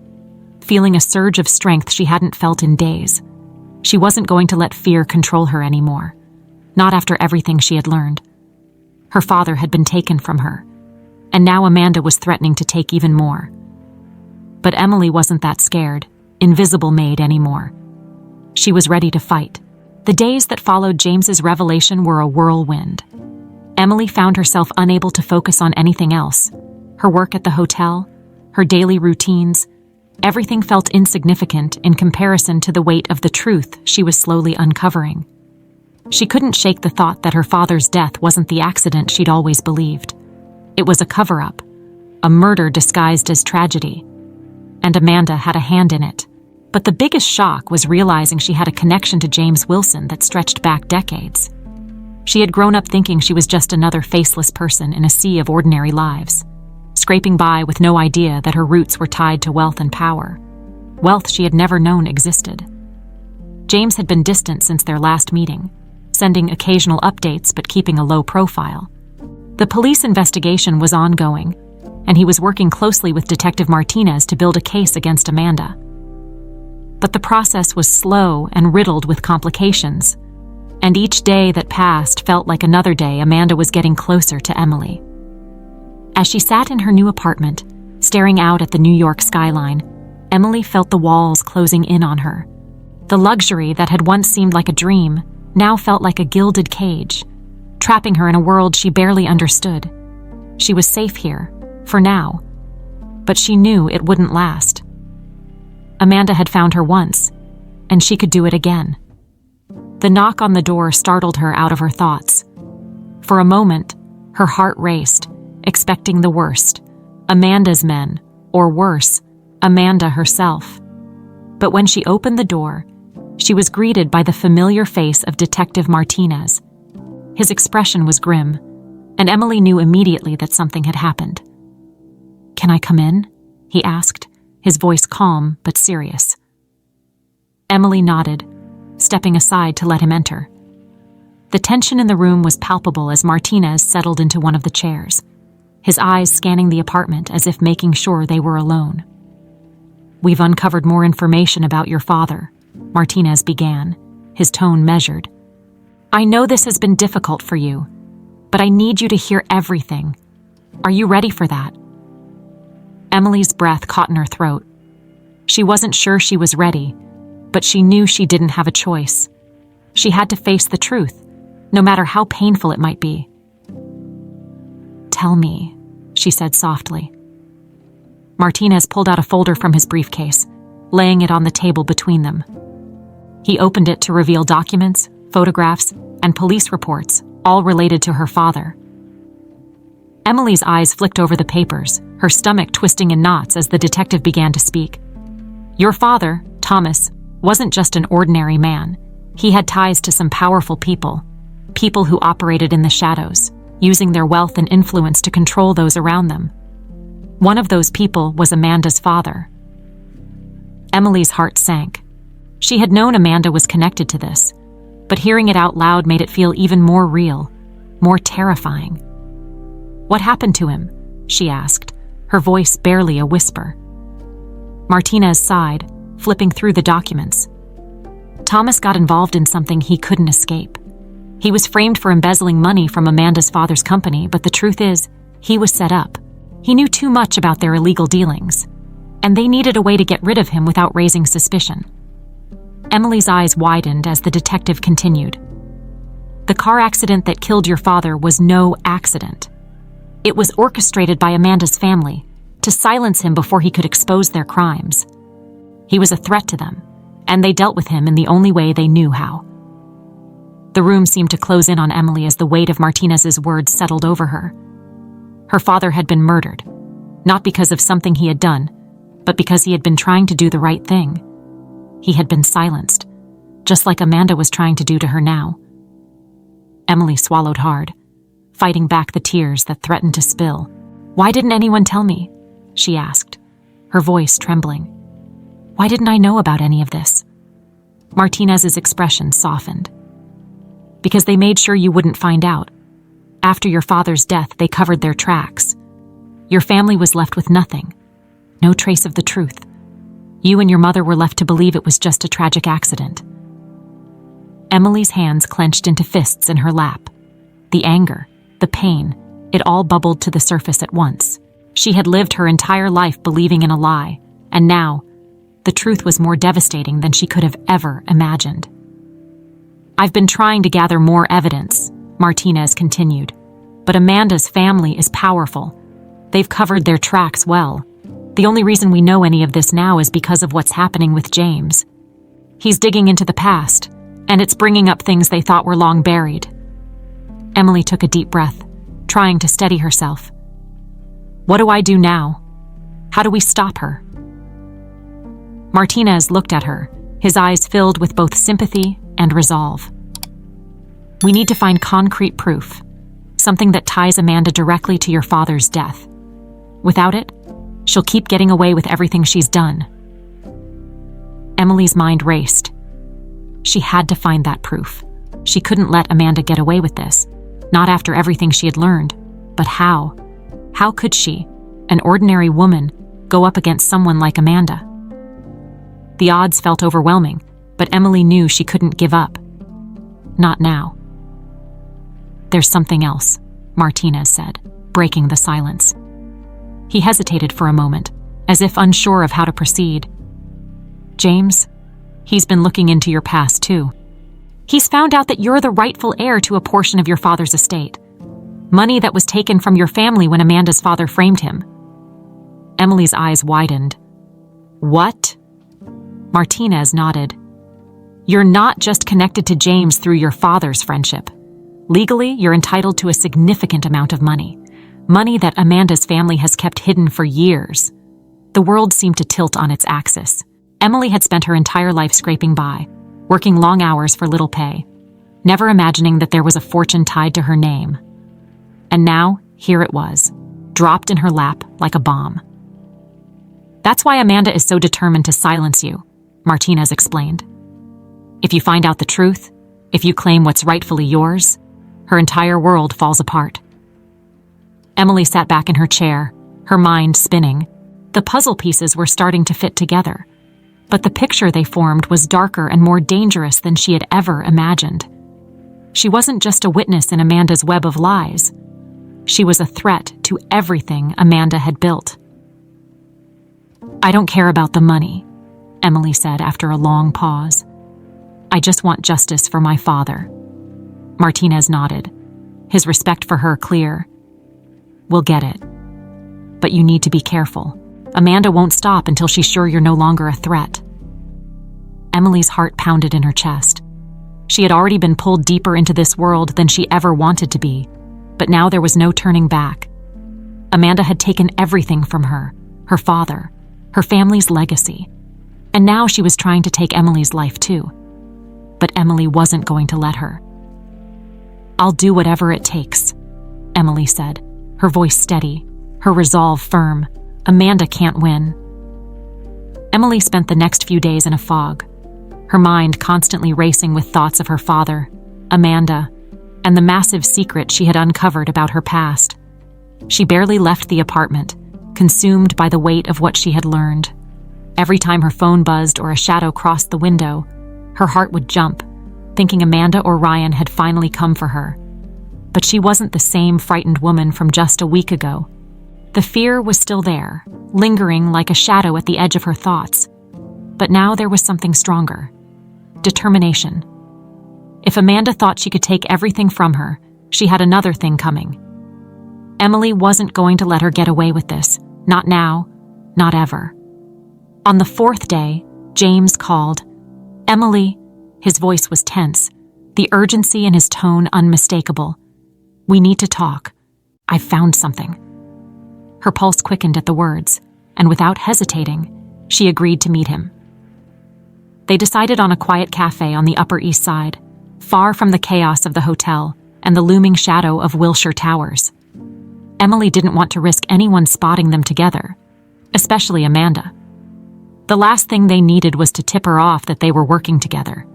feeling a surge of strength she hadn't felt in days. She wasn't going to let fear control her anymore, not after everything she had learned. Her father had been taken from her, and now Amanda was threatening to take even more. But Emily wasn't that scared, invisible maid anymore. She was ready to fight. The days that followed James's revelation were a whirlwind. Emily found herself unable to focus on anything else. Her work at the hotel, her daily routines, everything felt insignificant in comparison to the weight of the truth she was slowly uncovering. She couldn't shake the thought that her father's death wasn't the accident she'd always believed. It was a cover-up, a murder disguised as tragedy, and Amanda had a hand in it. But the biggest shock was realizing she had a connection to James Wilson that stretched back decades. She had grown up thinking she was just another faceless person in a sea of ordinary lives, scraping by with no idea that her roots were tied to wealth and power, wealth she had never known existed. James had been distant since their last meeting, sending occasional updates but keeping a low profile. The police investigation was ongoing, and he was working closely with Detective Martinez to build a case against Amanda. But the process was slow and riddled with complications, and each day that passed felt like another day Amanda was getting closer to Emily. As she sat in her new apartment, staring out at the New York skyline, Emily felt the walls closing in on her. The luxury that had once seemed like a dream now felt like a gilded cage, trapping her in a world she barely understood. She was safe here, for now, but she knew it wouldn't last. Amanda had found her once, and she could do it again. The knock on the door startled her out of her thoughts. For a moment, her heart raced, expecting the worst, Amanda's men, or worse, Amanda herself. But when she opened the door, she was greeted by the familiar face of Detective Martinez. His expression was grim, and Emily knew immediately that something had happened. "Can I come in?" he asked, his voice calm but serious. Emily nodded, stepping aside to let him enter. The tension in the room was palpable as Martinez settled into one of the chairs, his eyes scanning the apartment as if making sure they were alone. "We've uncovered more information about your father," Martinez began, his tone measured. "I know this has been difficult for you, but I need you to hear everything. Are you ready for that?" Emily's breath caught in her throat. She wasn't sure she was ready, but she knew she didn't have a choice. She had to face the truth, no matter how painful it might be. "Tell me," she said softly. Martinez pulled out a folder from his briefcase, laying it on the table between them. He opened it to reveal documents, photographs, and police reports, all related to her father. Emily's eyes flicked over the papers, her stomach twisting in knots as the detective began to speak. "Your father, Thomas, wasn't just an ordinary man. He had ties to some powerful people, people who operated in the shadows, using their wealth and influence to control those around them. One of those people was Amanda's father." Emily's heart sank. She had known Amanda was connected to this, but hearing it out loud made it feel even more real, more terrifying. "What happened to him?" she asked, her voice barely a whisper. Martinez sighed, flipping through the documents. "Thomas got involved in something he couldn't escape. He was framed for embezzling money from Amanda's father's company, but the truth is, he was set up. He knew too much about their illegal dealings, and they needed a way to get rid of him without raising suspicion." Emily's eyes widened as the detective continued. "The car accident that killed your father was no accident. It was orchestrated by Amanda's family to silence him before he could expose their crimes. He was a threat to them, and they dealt with him in the only way they knew how. The room seemed to close in on Emily as the weight of Martinez's words settled over her. Her father had been murdered, not because of something he had done, but because he had been trying to do the right thing. He had been silenced, just like Amanda was trying to do to her now. Emily swallowed hard, fighting back the tears that threatened to spill. "Why didn't anyone tell me?" she asked, her voice trembling. "Why didn't I know about any of this?" Martinez's expression softened. "Because they made sure you wouldn't find out. After your father's death, they covered their tracks. Your family was left with nothing, no trace of the truth. You and your mother were left to believe it was just a tragic accident." Emily's hands clenched into fists in her lap. The anger, the pain, it all bubbled to the surface at once. She had lived her entire life believing in a lie, and now, the truth was more devastating than she could have ever imagined. "I've been trying to gather more evidence," Martinez continued, "but Amanda's family is powerful. They've covered their tracks well. The only reason we know any of this now is because of what's happening with James. He's digging into the past, and it's bringing up things they thought were long buried." Emily took a deep breath, trying to steady herself. "What do I do now? How do we stop her?" Martinez looked at her, his eyes filled with both sympathy and resolve. "We need to find concrete proof, something that ties Amanda directly to your father's death. Without it, she'll keep getting away with everything she's done." Emily's mind raced. She had to find that proof. She couldn't let Amanda get away with this, not after everything she had learned. But how? How could she, an ordinary woman, go up against someone like Amanda? The odds felt overwhelming, but Emily knew she couldn't give up. Not now. "There's something else," Martinez said, breaking the silence. He hesitated for a moment, as if unsure of how to proceed. "James, he's been looking into your past too. He's found out that you're the rightful heir to a portion of your father's estate. Money that was taken from your family when Amanda's father framed him." Emily's eyes widened. "What?" Martinez nodded. "You're not just connected to James through your father's friendship. Legally, you're entitled to a significant amount of money. Money that Amanda's family has kept hidden for years." The world seemed to tilt on its axis. Emily had spent her entire life scraping by, working long hours for little pay, never imagining that there was a fortune tied to her name. And now, here it was, dropped in her lap like a bomb. "That's why Amanda is so determined to silence you," Martinez explained. "If you find out the truth, if you claim what's rightfully yours, her entire world falls apart." Emily sat back in her chair, her mind spinning. The puzzle pieces were starting to fit together, but the picture they formed was darker and more dangerous than she had ever imagined. She wasn't just a witness in Amanda's web of lies. She was a threat to everything Amanda had built. "I don't care about the money," Emily said after a long pause. "I just want justice for my father." Martinez nodded, his respect for her clear. "We'll get it. But you need to be careful. Amanda won't stop until she's sure you're no longer a threat." Emily's heart pounded in her chest. She had already been pulled deeper into this world than she ever wanted to be, but now there was no turning back. Amanda had taken everything from her, her father, her family's legacy, and now she was trying to take Emily's life too. But Emily wasn't going to let her. "I'll do whatever it takes," Emily said, her voice steady, her resolve firm. Amanda can't win. Emily spent the next few days in a fog, her mind constantly racing with thoughts of her father, Amanda, and the massive secret she had uncovered about her past. She barely left the apartment, consumed by the weight of what she had learned. Every time her phone buzzed or a shadow crossed the window, her heart would jump, thinking Amanda or Ryan had finally come for her. But she wasn't the same frightened woman from just a week ago. The fear was still there, lingering like a shadow at the edge of her thoughts. But now there was something stronger. Determination. If Amanda thought she could take everything from her, she had another thing coming. Emily wasn't going to let her get away with this. Not now, not ever. On the fourth day, James called. "Emily," his voice was tense, the urgency in his tone unmistakable. "We need to talk. I've found something." Her pulse quickened at the words, and without hesitating, she agreed to meet him. They decided on a quiet cafe on the Upper East Side, far from the chaos of the hotel and the looming shadow of Wilshire Towers. Emily didn't want to risk anyone spotting them together, especially Amanda. The last thing they needed was to tip her off that they were working together.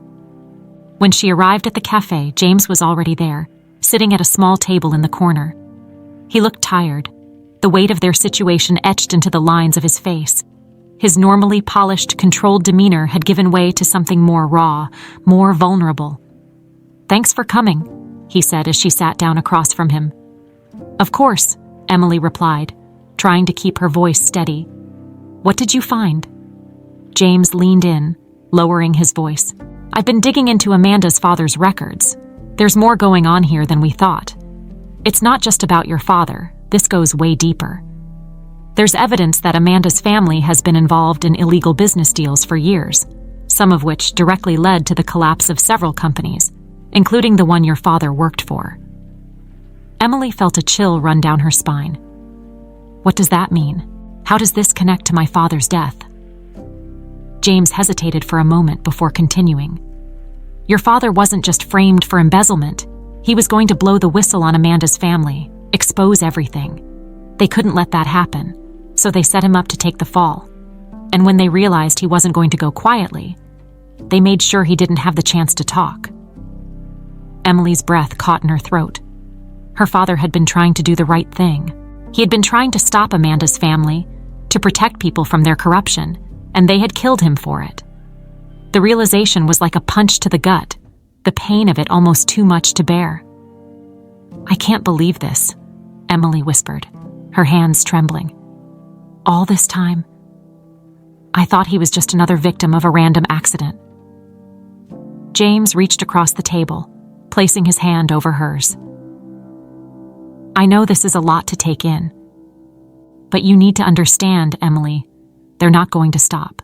When she arrived at the cafe, James was already there, sitting at a small table in the corner. He looked tired, the weight of their situation etched into the lines of his face. His normally polished, controlled demeanor had given way to something more raw, more vulnerable. "Thanks for coming," he said as she sat down across from him. "Of course," Emily replied, trying to keep her voice steady. "What did you find?" James leaned in, lowering his voice. "I've been digging into Amanda's father's records. There's more going on here than we thought. It's not just about your father. This goes way deeper. There's evidence that Amanda's family has been involved in illegal business deals for years, some of which directly led to the collapse of several companies, including the one your father worked for." Emily felt a chill run down her spine. "What does that mean? How does this connect to my father's death?" James hesitated for a moment before continuing. "Your father wasn't just framed for embezzlement. He was going to blow the whistle on Amanda's family, expose everything. They couldn't let that happen, so they set him up to take the fall. And when they realized he wasn't going to go quietly, they made sure he didn't have the chance to talk." Emily's breath caught in her throat. Her father had been trying to do the right thing. He had been trying to stop Amanda's family, to protect people from their corruption, and they had killed him for it. The realization was like a punch to the gut, the pain of it almost too much to bear. "I can't believe this," Emily whispered, her hands trembling. "All this time, I thought he was just another victim of a random accident." James reached across the table, placing his hand over hers. "I know this is a lot to take in, but you need to understand, Emily, they're not going to stop.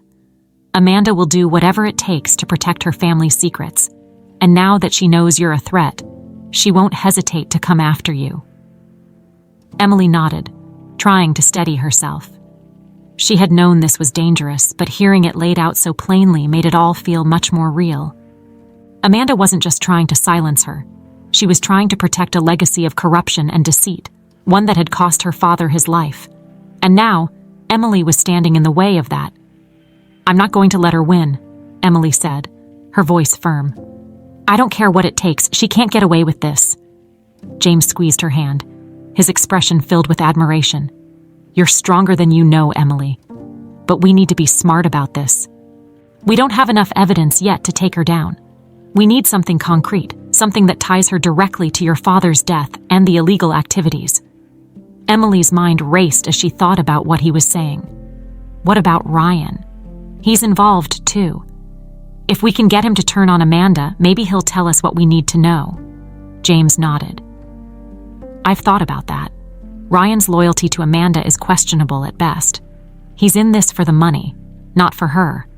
Amanda will do whatever it takes to protect her family's secrets, and now that she knows you're a threat, she won't hesitate to come after you." Emily nodded, trying to steady herself. She had known this was dangerous, but hearing it laid out so plainly made it all feel much more real. Amanda wasn't just trying to silence her. She was trying to protect a legacy of corruption and deceit, one that had cost her father his life. And now, Emily was standing in the way of that. "I'm not going to let her win," Emily said, her voice firm. "I don't care what it takes. She can't get away with this." James squeezed her hand, his expression filled with admiration. "You're stronger than you know, Emily. But we need to be smart about this. We don't have enough evidence yet to take her down. We need something concrete, something that ties her directly to your father's death and the illegal activities." Emily's mind raced as she thought about what he was saying. What about Ryan? He's involved too. If we can get him to turn on Amanda, maybe he'll tell us what we need to know. James nodded. "I've thought about that. Ryan's loyalty to Amanda is questionable at best. He's in this for the money, not for her.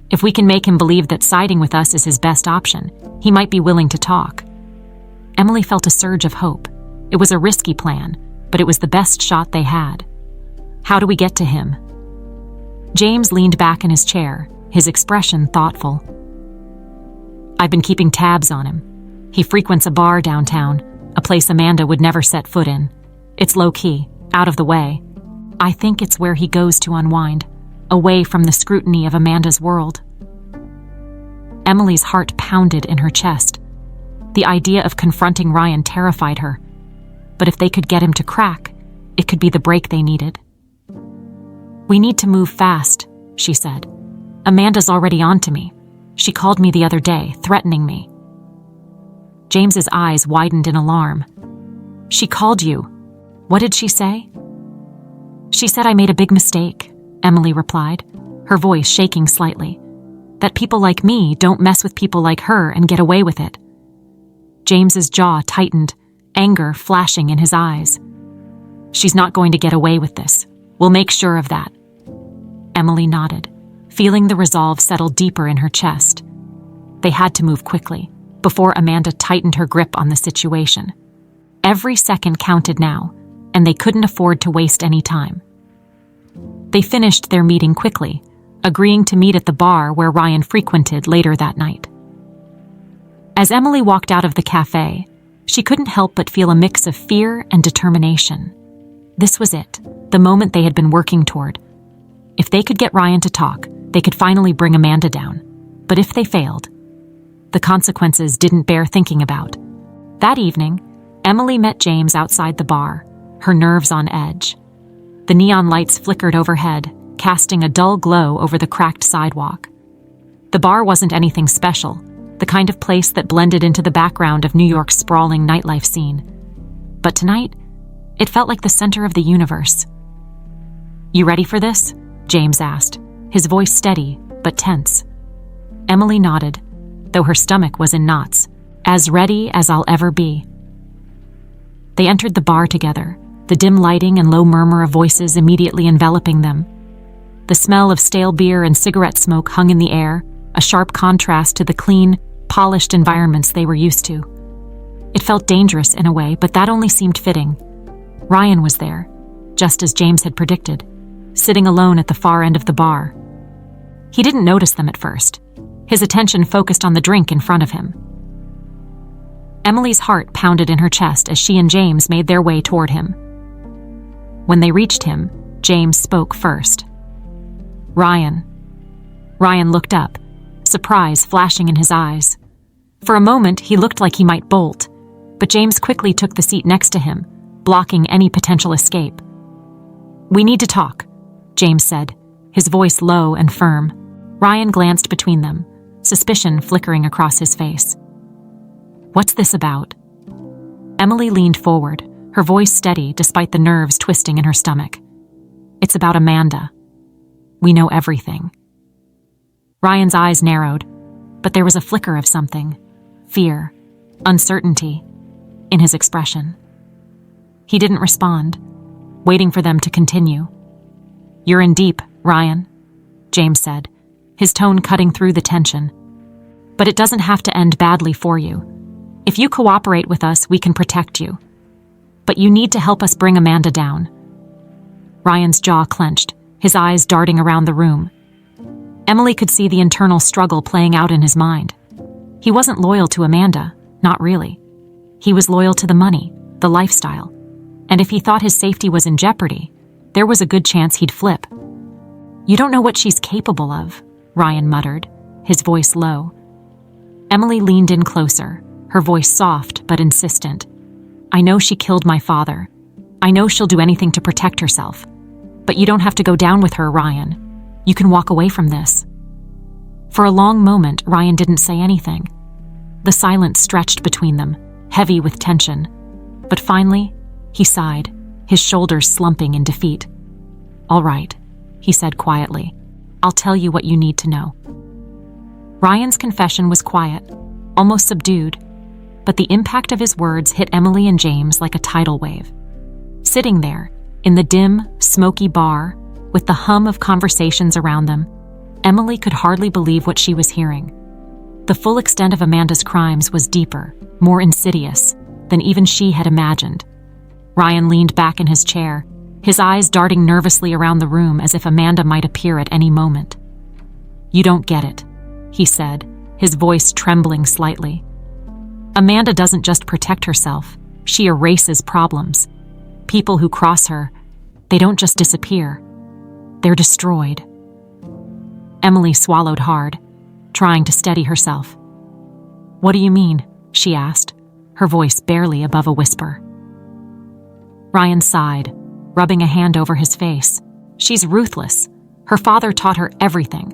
If we can make him believe that siding with us is his best option, he might be willing to talk." Emily felt a surge of hope. It was a risky plan, but it was the best shot they had. "How do we get to him?" James leaned back in his chair, his expression thoughtful. "I've been keeping tabs on him. He frequents a bar downtown, a place Amanda would never set foot in. It's low-key, out of the way. I think it's where he goes to unwind, away from the scrutiny of Amanda's world." Emily's heart pounded in her chest. The idea of confronting Ryan terrified her. But if they could get him to crack, it could be the break they needed. "We need to move fast," she said. "Amanda's already on to me. She called me the other day, threatening me." James's eyes widened in alarm. "She called you. What did she say?" "She said I made a big mistake," Emily replied, her voice shaking slightly. "That people like me don't mess with people like her and get away with it." James's jaw tightened, anger flashing in his eyes. "She's not going to get away with this. We'll make sure of that." Emily nodded, feeling the resolve settle deeper in her chest. They had to move quickly, before Amanda tightened her grip on the situation. Every second counted now, and they couldn't afford to waste any time. They finished their meeting quickly, agreeing to meet at the bar where Ryan frequented later that night. As Emily walked out of the cafe, she couldn't help but feel a mix of fear and determination. This was it, the moment they had been working toward. If they could get Ryan to talk, they could finally bring Amanda down. But if they failed, the consequences didn't bear thinking about. That evening, Emily met James outside the bar, her nerves on edge. The neon lights flickered overhead, casting a dull glow over the cracked sidewalk. The bar wasn't anything special, the kind of place that blended into the background of New York's sprawling nightlife scene. But tonight, it felt like the center of the universe. "You ready for this?" James asked, his voice steady but tense. Emily nodded, though her stomach was in knots. "As ready as I'll ever be." They entered the bar together, the dim lighting and low murmur of voices immediately enveloping them. The smell of stale beer and cigarette smoke hung in the air, a sharp contrast to the clean, polished environments they were used to. It felt dangerous in a way, but that only seemed fitting. Ryan was there, just as James had predicted, sitting alone at the far end of the bar. He didn't notice them at first. His attention focused on the drink in front of him. Emily's heart pounded in her chest as she and James made their way toward him. When they reached him, James spoke first. "Ryan." Ryan looked up, surprise flashing in his eyes. For a moment, he looked like he might bolt, but James quickly took the seat next to him, blocking any potential escape. "We need to talk," James said, his voice low and firm. Ryan glanced between them, suspicion flickering across his face. "What's this about?" Emily leaned forward, her voice steady despite the nerves twisting in her stomach. "It's about Amanda. We know everything." Ryan's eyes narrowed, but there was a flicker of something, fear, uncertainty, in his expression. He didn't respond, waiting for them to continue. "You're in deep, Ryan," James said, his tone cutting through the tension. "But it doesn't have to end badly for you. If you cooperate with us, we can protect you. But you need to help us bring Amanda down." Ryan's jaw clenched, his eyes darting around the room. Emily could see the internal struggle playing out in his mind. He wasn't loyal to Amanda, not really. He was loyal to the money, the lifestyle. And if he thought his safety was in jeopardy, there was a good chance he'd flip. "You don't know what she's capable of," Ryan muttered, his voice low. Emily leaned in closer, her voice soft but insistent. "I know she killed my father. I know she'll do anything to protect herself. But you don't have to go down with her, Ryan. You can walk away from this." For a long moment, Ryan didn't say anything. The silence stretched between them, heavy with tension. But finally, he sighed, his shoulders slumping in defeat. "All right," he said quietly. "I'll tell you what you need to know." Ryan's confession was quiet, almost subdued, but the impact of his words hit Emily and James like a tidal wave. Sitting there, in the dim, smoky bar, with the hum of conversations around them, Emily could hardly believe what she was hearing. The full extent of Amanda's crimes was deeper, more insidious, than even she had imagined. Ryan leaned back in his chair, his eyes darting nervously around the room as if Amanda might appear at any moment. "You don't get it," he said, his voice trembling slightly. "Amanda doesn't just protect herself, she erases problems. People who cross her, they don't just disappear. They're destroyed." Emily swallowed hard, trying to steady herself. "What do you mean?" she asked, her voice barely above a whisper. Ryan sighed, rubbing a hand over his face. "She's ruthless. Her father taught her everything.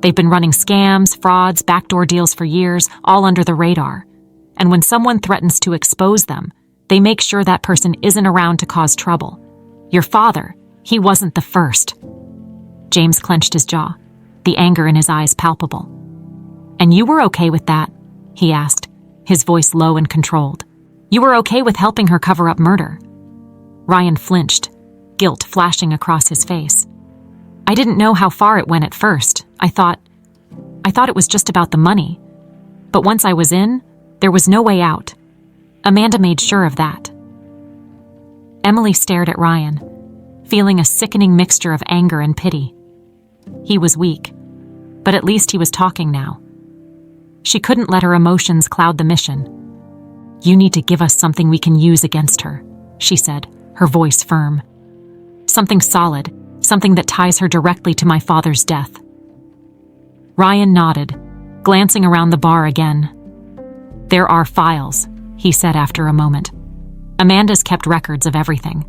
They've been running scams, frauds, backdoor deals for years, all under the radar. And when someone threatens to expose them, they make sure that person isn't around to cause trouble. Your father, he wasn't the first." James clenched his jaw, the anger in his eyes palpable. "And you were okay with that?" he asked, his voice low and controlled. "You were okay with helping her cover up murder?" Ryan flinched, guilt flashing across his face. "I didn't know how far it went at first," I thought it was just about the money. But once I was in, there was no way out. Amanda made sure of that. Emily stared at Ryan, feeling a sickening mixture of anger and pity. He was weak, but at least he was talking now. She couldn't let her emotions cloud the mission. "You need to give us something we can use against her," she said, her voice firm. "Something solid, something that ties her directly to my father's death." Ryan nodded, glancing around the bar again. "There are files," he said after a moment. "Amanda's kept records of everything.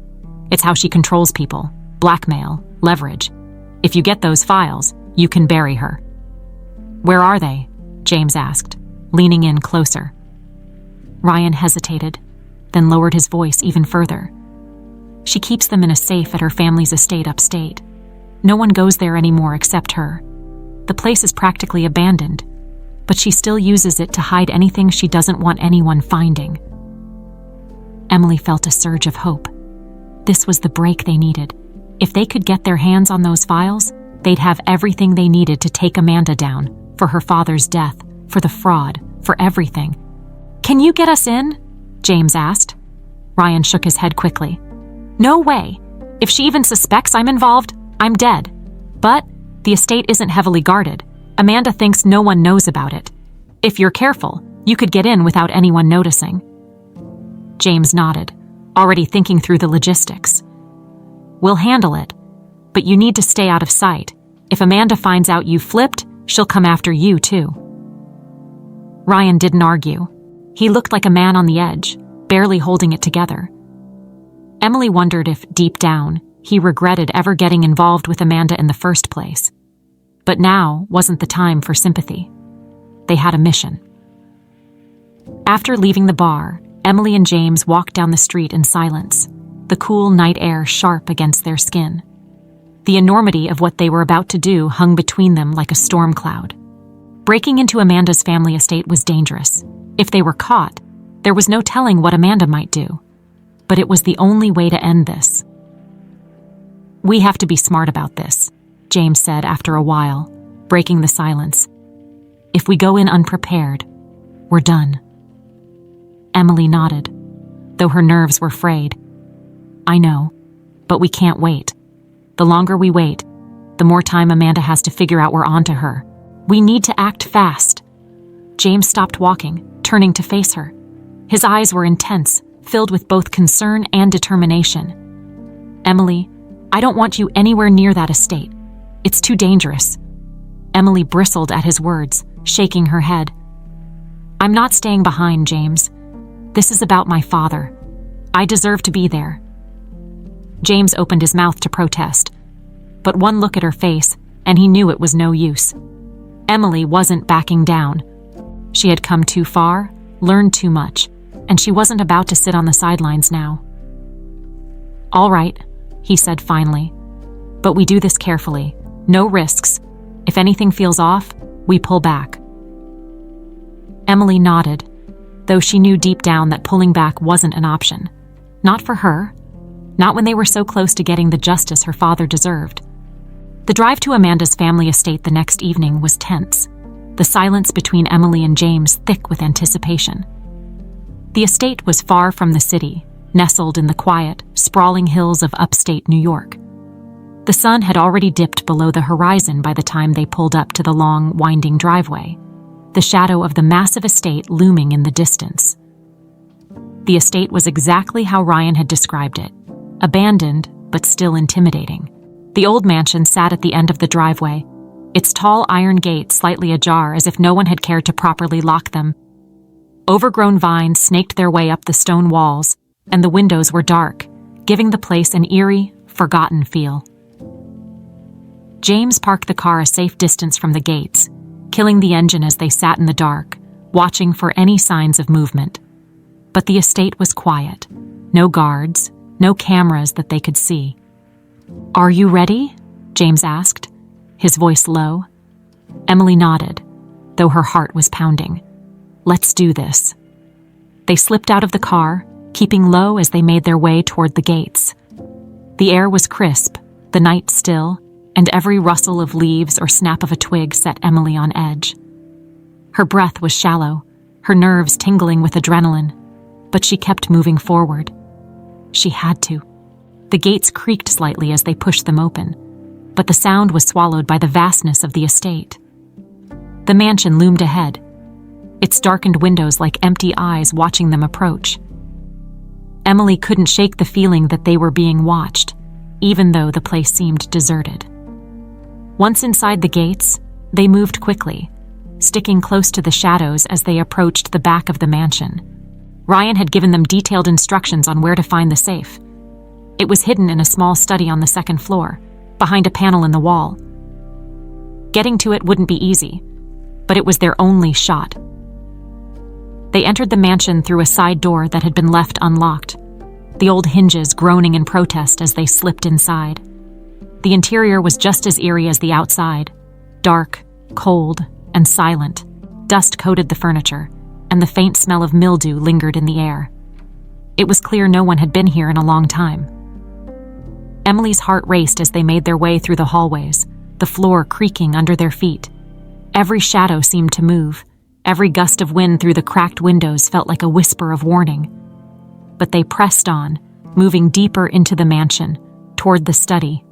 It's how she controls people, blackmail, leverage. If you get those files, you can bury her." "Where are they?" James asked, leaning in closer. Ryan hesitated, then lowered his voice even further. "She keeps them in a safe at her family's estate upstate. No one goes there anymore except her. The place is practically abandoned, but she still uses it to hide anything she doesn't want anyone finding." Emily felt a surge of hope. This was the break they needed. If they could get their hands on those files, they'd have everything they needed to take Amanda down, for her father's death, for the fraud, for everything. "Can you get us in?" James asked. Ryan shook his head quickly. "No way. If she even suspects I'm involved, I'm dead. But the estate isn't heavily guarded. Amanda thinks no one knows about it. If you're careful, you could get in without anyone noticing." James nodded, already thinking through the logistics. "We'll handle it, but you need to stay out of sight. If Amanda finds out you flipped, she'll come after you too." Ryan didn't argue. He looked like a man on the edge, barely holding it together. Emily wondered if, deep down, he regretted ever getting involved with Amanda in the first place. But now wasn't the time for sympathy. They had a mission. After leaving the bar, Emily and James walked down the street in silence, the cool night air sharp against their skin. The enormity of what they were about to do hung between them like a storm cloud. Breaking into Amanda's family estate was dangerous. If they were caught, there was no telling what Amanda might do. But it was the only way to end this. "We have to be smart about this," James said after a while, breaking the silence. "If we go in unprepared, we're done." Emily nodded, though her nerves were frayed. "I know, but we can't wait. The longer we wait, the more time Amanda has to figure out we're onto her. We need to act fast." James stopped walking, turning to face her. His eyes were intense, filled with both concern and determination. "Emily, I don't want you anywhere near that estate. It's too dangerous." Emily bristled at his words, shaking her head. "I'm not staying behind, James. This is about my father. I deserve to be there." James opened his mouth to protest, but one look at her face, and he knew it was no use. Emily wasn't backing down. She had come too far, learned too much, and she wasn't about to sit on the sidelines now. "All right," he said finally, "but we do this carefully. No risks. If anything feels off, we pull back." Emily nodded, though she knew deep down that pulling back wasn't an option. Not for her. Not when they were so close to getting the justice her father deserved. The drive to Amanda's family estate the next evening was tense, the silence between Emily and James thick with anticipation. The estate was far from the city, nestled in the quiet, sprawling hills of upstate New York. The sun had already dipped below the horizon by the time they pulled up to the long, winding driveway, the shadow of the massive estate looming in the distance. The estate was exactly how Ryan had described it, abandoned but still intimidating. The old mansion sat at the end of the driveway, its tall iron gate slightly ajar as if no one had cared to properly lock them. Overgrown vines snaked their way up the stone walls, and the windows were dark, giving the place an eerie, forgotten feel. James parked the car a safe distance from the gates, killing the engine as they sat in the dark, watching for any signs of movement. But the estate was quiet. No guards, no cameras that they could see. "Are you ready?" James asked, his voice low. Emily nodded, though her heart was pounding. "Let's do this." They slipped out of the car, keeping low as they made their way toward the gates. The air was crisp, the night still, and every rustle of leaves or snap of a twig set Emily on edge. Her breath was shallow, her nerves tingling with adrenaline, but she kept moving forward. She had to. The gates creaked slightly as they pushed them open, but the sound was swallowed by the vastness of the estate. The mansion loomed ahead, its darkened windows like empty eyes watching them approach. Emily couldn't shake the feeling that they were being watched, even though the place seemed deserted. Once inside the gates, they moved quickly, sticking close to the shadows as they approached the back of the mansion. Ryan had given them detailed instructions on where to find the safe. It was hidden in a small study on the second floor, behind a panel in the wall. Getting to it wouldn't be easy, but it was their only shot. They entered the mansion through a side door that had been left unlocked, the old hinges groaning in protest as they slipped inside. The interior was just as eerie as the outside, dark, cold, and silent. Dust coated the furniture, and the faint smell of mildew lingered in the air. It was clear no one had been here in a long time. Emily's heart raced as they made their way through the hallways, the floor creaking under their feet. Every shadow seemed to move. Every gust of wind through the cracked windows felt like a whisper of warning. But they pressed on, moving deeper into the mansion, toward the study.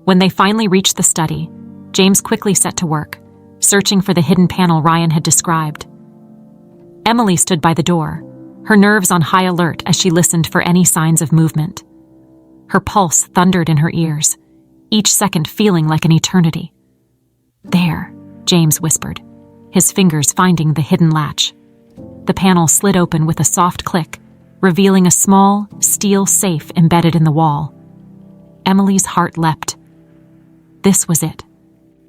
When they finally reached the study, James quickly set to work, searching for the hidden panel Ryan had described. Emily stood by the door, her nerves on high alert as she listened for any signs of movement. Her pulse thundered in her ears, each second feeling like an eternity. "There," James whispered, his fingers finding the hidden latch. The panel slid open with a soft click, revealing a small, steel safe embedded in the wall. Emily's heart leapt. This was it.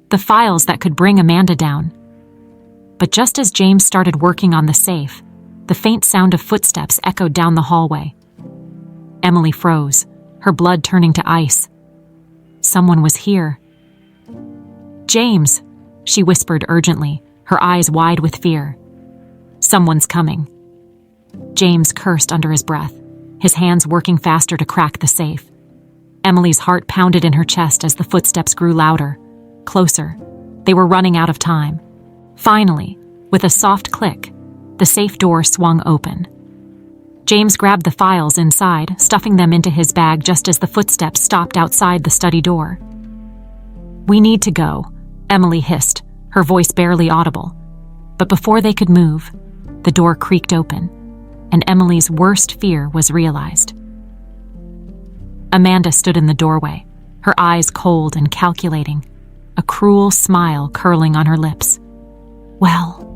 The files that could bring Amanda down. But just as James started working on the safe, the faint sound of footsteps echoed down the hallway. Emily froze, her blood turning to ice. Someone was here. "James," she whispered urgently, her eyes wide with fear. "Someone's coming." James cursed under his breath, his hands working faster to crack the safe. Emily's heart pounded in her chest as the footsteps grew louder, closer. They were running out of time. Finally, with a soft click, the safe door swung open. James grabbed the files inside, stuffing them into his bag just as the footsteps stopped outside the study door. "We need to go," Emily hissed, her voice barely audible. But before they could move, the door creaked open, and Emily's worst fear was realized. Amanda stood in the doorway, her eyes cold and calculating, a cruel smile curling on her lips. Well,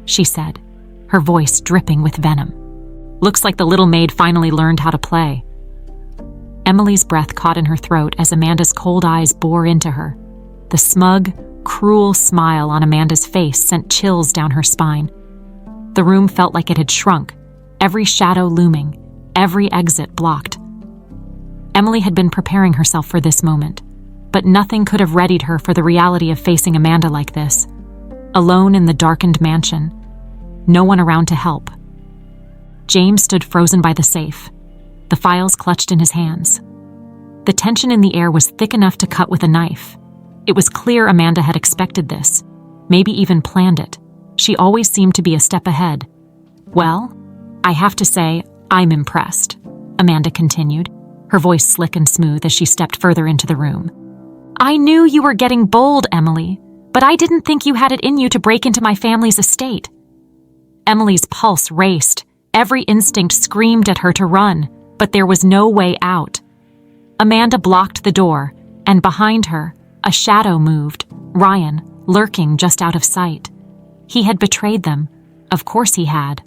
she said, her voice dripping with venom. "Looks like the little maid finally learned how to play." Emily's breath caught in her throat as Amanda's cold eyes bore into her. The smug, cruel smile on Amanda's face sent chills down her spine. The room felt like it had shrunk, every shadow looming, every exit blocked. Emily had been preparing herself for this moment, but nothing could have readied her for the reality of facing Amanda like this. Alone in the darkened mansion, no one around to help. James stood frozen by the safe, the files clutched in his hands. The tension in the air was thick enough to cut with a knife. It was clear Amanda had expected this, maybe even planned it. She always seemed to be a step ahead. "Well, I have to say, I'm impressed," Amanda continued, her voice slick and smooth as she stepped further into the room. "I knew you were getting bold, Emily, but I didn't think you had it in you to break into my family's estate." Emily's pulse raced. Every instinct screamed at her to run, but there was no way out. Amanda blocked the door, and behind her, a shadow moved, Ryan, lurking just out of sight. He had betrayed them. Of course he had.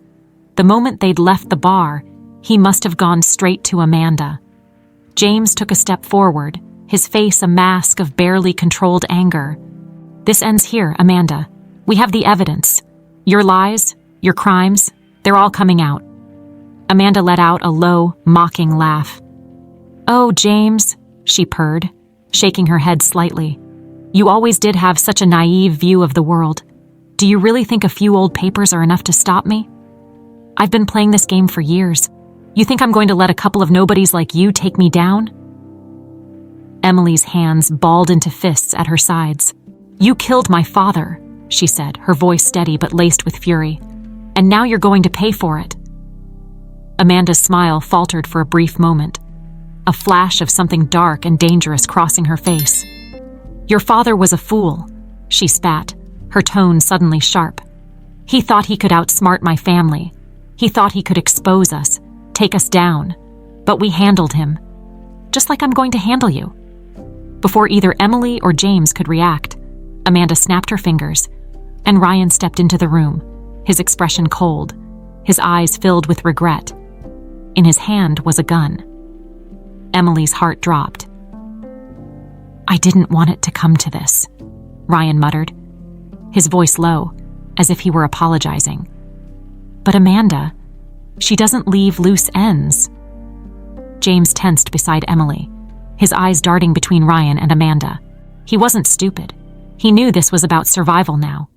The moment they'd left the bar, he must have gone straight to Amanda. James took a step forward, his face a mask of barely controlled anger. "This ends here, Amanda. We have the evidence. Your lies, your crimes, they're all coming out." Amanda let out a low, mocking laugh. "Oh, James," she purred, shaking her head slightly. "You always did have such a naive view of the world. Do you really think a few old papers are enough to stop me? I've been playing this game for years. You think I'm going to let a couple of nobodies like you take me down?" Emily's hands balled into fists at her sides. "You killed my father," she said, her voice steady but laced with fury. "And now you're going to pay for it." Amanda's smile faltered for a brief moment, a flash of something dark and dangerous crossing her face. "Your father was a fool," she spat, her tone suddenly sharp. "He thought he could outsmart my family. He thought he could expose us, take us down. But we handled him, just like I'm going to handle you." Before either Emily or James could react, Amanda snapped her fingers, and Ryan stepped into the room, his expression cold, his eyes filled with regret. In his hand was a gun. Emily's heart dropped. "I didn't want it to come to this," Ryan muttered, his voice low, as if he were apologizing. "But Amanda, she doesn't leave loose ends." James tensed beside Emily, his eyes darting between Ryan and Amanda. He wasn't stupid. He knew this was about survival now.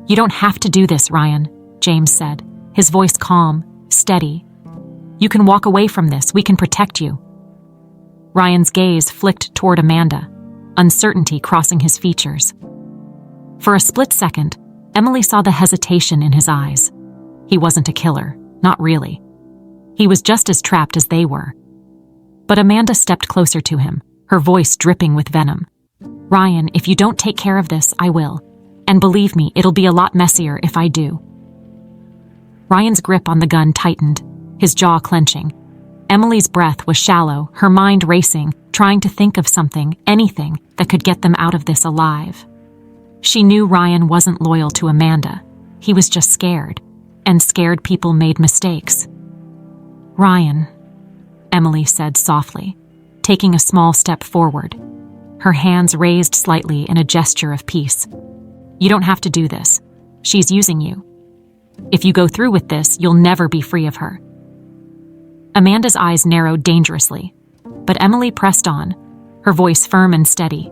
"You don't have to do this, Ryan," James said, his voice calm, steady. "You can walk away from this. We can protect you." Ryan's gaze flicked toward Amanda, uncertainty crossing his features. For a split second, Emily saw the hesitation in his eyes. He wasn't a killer, not really. He was just as trapped as they were. But Amanda stepped closer to him, her voice dripping with venom. "Ryan, if you don't take care of this, I will. And believe me, it'll be a lot messier if I do." Ryan's grip on the gun tightened, his jaw clenching. Emily's breath was shallow, her mind racing, trying to think of something, anything, that could get them out of this alive. She knew Ryan wasn't loyal to Amanda. He was just scared, and scared people made mistakes. "Ryan," Emily said softly, taking a small step forward, her hands raised slightly in a gesture of peace. "You don't have to do this. She's using you. If you go through with this, you'll never be free of her." Amanda's eyes narrowed dangerously, but Emily pressed on, her voice firm and steady.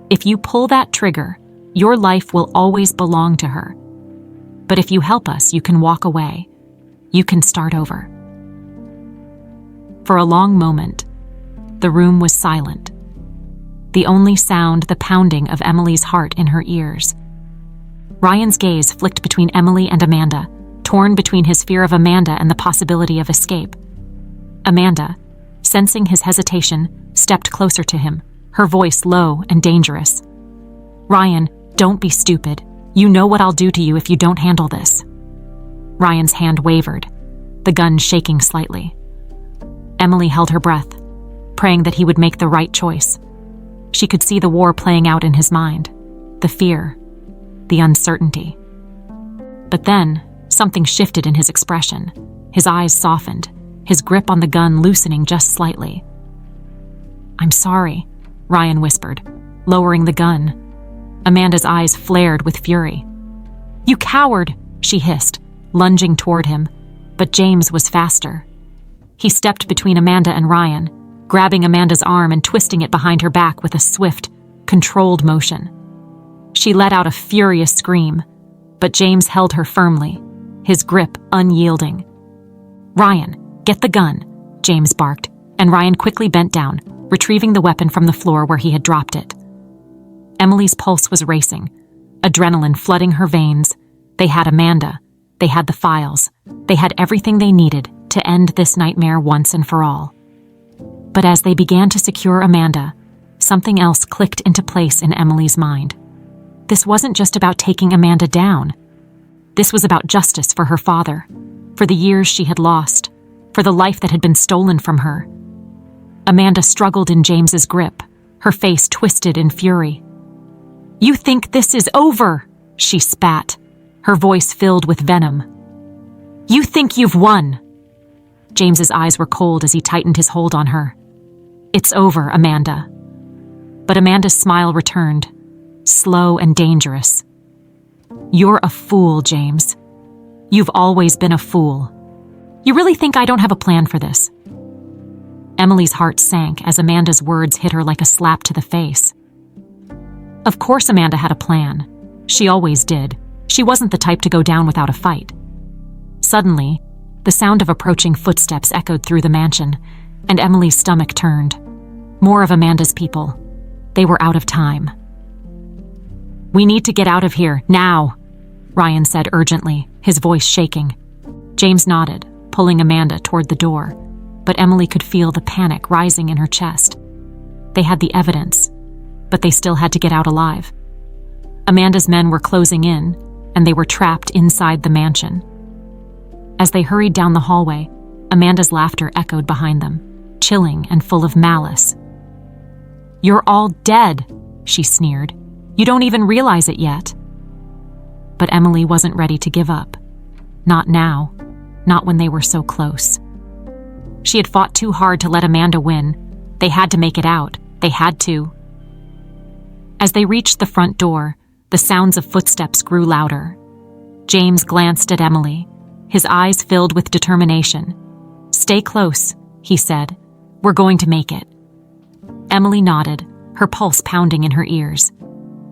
"If you pull that trigger, your life will always belong to her. But if you help us, you can walk away. You can start over." For a long moment, the room was silent. The only sound the pounding of Emily's heart in her ears. Ryan's gaze flicked between Emily and Amanda, torn between his fear of Amanda and the possibility of escape. Amanda, sensing his hesitation, stepped closer to him, her voice low and dangerous. "Ryan, don't be stupid. You know what I'll do to you if you don't handle this." Ryan's hand wavered, the gun shaking slightly. Emily held her breath, praying that he would make the right choice. She could see the war playing out in his mind, the fear, the uncertainty. But then, something shifted in his expression. His eyes softened, his grip on the gun loosening just slightly. "I'm sorry," Ryan whispered, lowering the gun. Amanda's eyes flared with fury. "You coward!" she hissed, lunging toward him, but James was faster. He stepped between Amanda and Ryan, grabbing Amanda's arm and twisting it behind her back with a swift, controlled motion. She let out a furious scream, but James held her firmly, his grip unyielding. "Ryan, get the gun," James barked, and Ryan quickly bent down, retrieving the weapon from the floor where he had dropped it. Emily's pulse was racing, adrenaline flooding her veins. They had Amanda. They had the files. They had everything they needed to end this nightmare once and for all. But as they began to secure Amanda, something else clicked into place in Emily's mind. This wasn't just about taking Amanda down. This was about justice for her father, for the years she had lost, for the life that had been stolen from her. Amanda struggled in James's grip, her face twisted in fury. "You think this is over?" she spat, her voice filled with venom. "You think you've won?" James's eyes were cold as he tightened his hold on her. "It's over, Amanda." But Amanda's smile returned, slow and dangerous. "You're a fool, James. You've always been a fool. You really think I don't have a plan for this?" Emily's heart sank as Amanda's words hit her like a slap to the face. Of course Amanda had a plan. She always did. She wasn't the type to go down without a fight. Suddenly, the sound of approaching footsteps echoed through the mansion, and Emily's stomach turned. More of Amanda's people. They were out of time. "We need to get out of here, now," Ryan said urgently, his voice shaking. James nodded, pulling Amanda toward the door, but Emily could feel the panic rising in her chest. They had the evidence, but they still had to get out alive. Amanda's men were closing in, and they were trapped inside the mansion. As they hurried down the hallway, Amanda's laughter echoed behind them, chilling and full of malice. "You're all dead," she sneered. "You don't even realize it yet." But Emily wasn't ready to give up. Not now, not when they were so close. She had fought too hard to let Amanda win. They had to make it out. They had to. As they reached the front door, the sounds of footsteps grew louder. James glanced at Emily, his eyes filled with determination. "Stay close," he said. "We're going to make it." Emily nodded, her pulse pounding in her ears.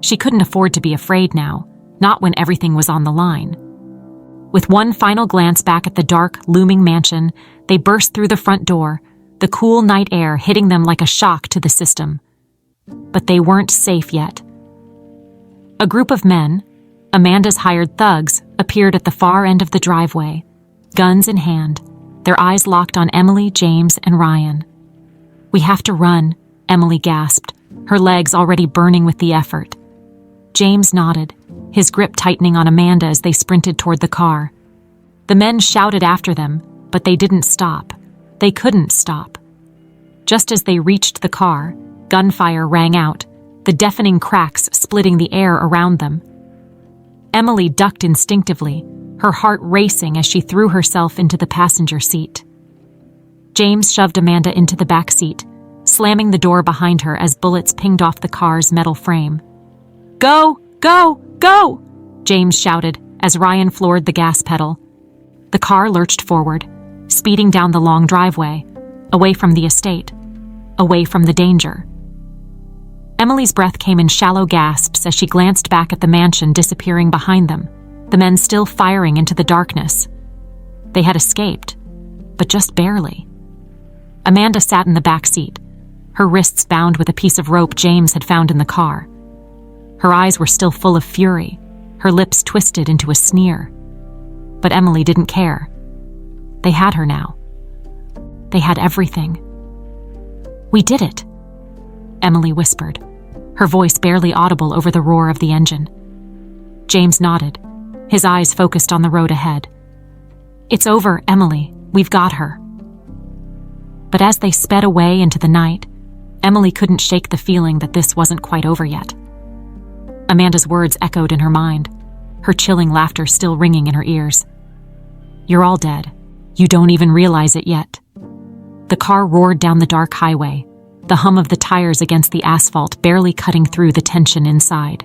She couldn't afford to be afraid now, not when everything was on the line. With one final glance back at the dark, looming mansion, they burst through the front door, the cool night air hitting them like a shock to the system. But they weren't safe yet. A group of men, Amanda's hired thugs, appeared at the far end of the driveway, guns in hand, their eyes locked on Emily, James, and Ryan. "We have to run," Emily gasped, her legs already burning with the effort. James nodded, his grip tightening on Amanda as they sprinted toward the car. The men shouted after them, but they didn't stop. They couldn't stop. Just as they reached the car, gunfire rang out, the deafening cracks splitting the air around them. Emily ducked instinctively, her heart racing as she threw herself into the passenger seat. James shoved Amanda into the back seat, slamming the door behind her as bullets pinged off the car's metal frame. "Go! Go! Go!" James shouted as Ryan floored the gas pedal. The car lurched forward, speeding down the long driveway, away from the estate, away from the danger. Emily's breath came in shallow gasps as she glanced back at the mansion disappearing behind them, the men still firing into the darkness. They had escaped, but just barely. Amanda sat in the back seat, her wrists bound with a piece of rope James had found in the car. Her eyes were still full of fury, her lips twisted into a sneer. But Emily didn't care. They had her now. They had everything. "We did it," Emily whispered, her voice barely audible over the roar of the engine. James nodded, his eyes focused on the road ahead. "It's over, Emily. We've got her." But as they sped away into the night, Emily couldn't shake the feeling that this wasn't quite over yet. Amanda's words echoed in her mind, her chilling laughter still ringing in her ears. "You're all dead. You don't even realize it yet." The car roared down the dark highway, the hum of the tires against the asphalt barely cutting through the tension inside.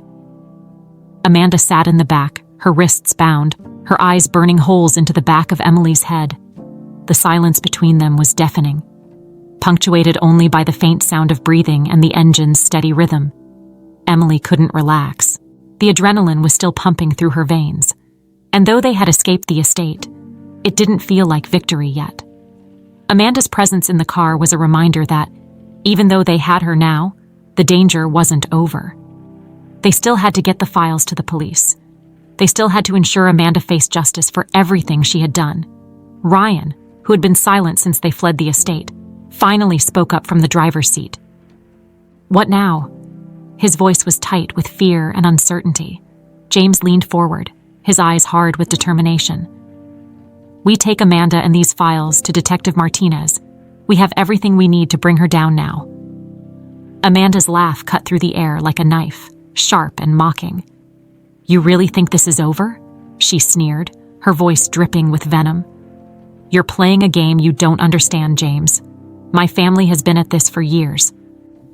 Amanda sat in the back, her wrists bound, her eyes burning holes into the back of Emily's head. The silence between them was deafening, punctuated only by the faint sound of breathing and the engine's steady rhythm. Emily couldn't relax. The adrenaline was still pumping through her veins, and though they had escaped the estate, it didn't feel like victory yet. Amanda's presence in the car was a reminder that, even though they had her now, the danger wasn't over. They still had to get the files to the police. They still had to ensure Amanda faced justice for everything she had done. Ryan, who had been silent since they fled the estate, finally spoke up from the driver's seat. "What now?" His voice was tight with fear and uncertainty. James leaned forward, his eyes hard with determination. "We take Amanda and these files to Detective Martinez. We have everything we need to bring her down now." Amanda's laugh cut through the air like a knife, sharp and mocking. "You really think this is over?" she sneered, her voice dripping with venom. "You're playing a game you don't understand, James. My family has been at this for years.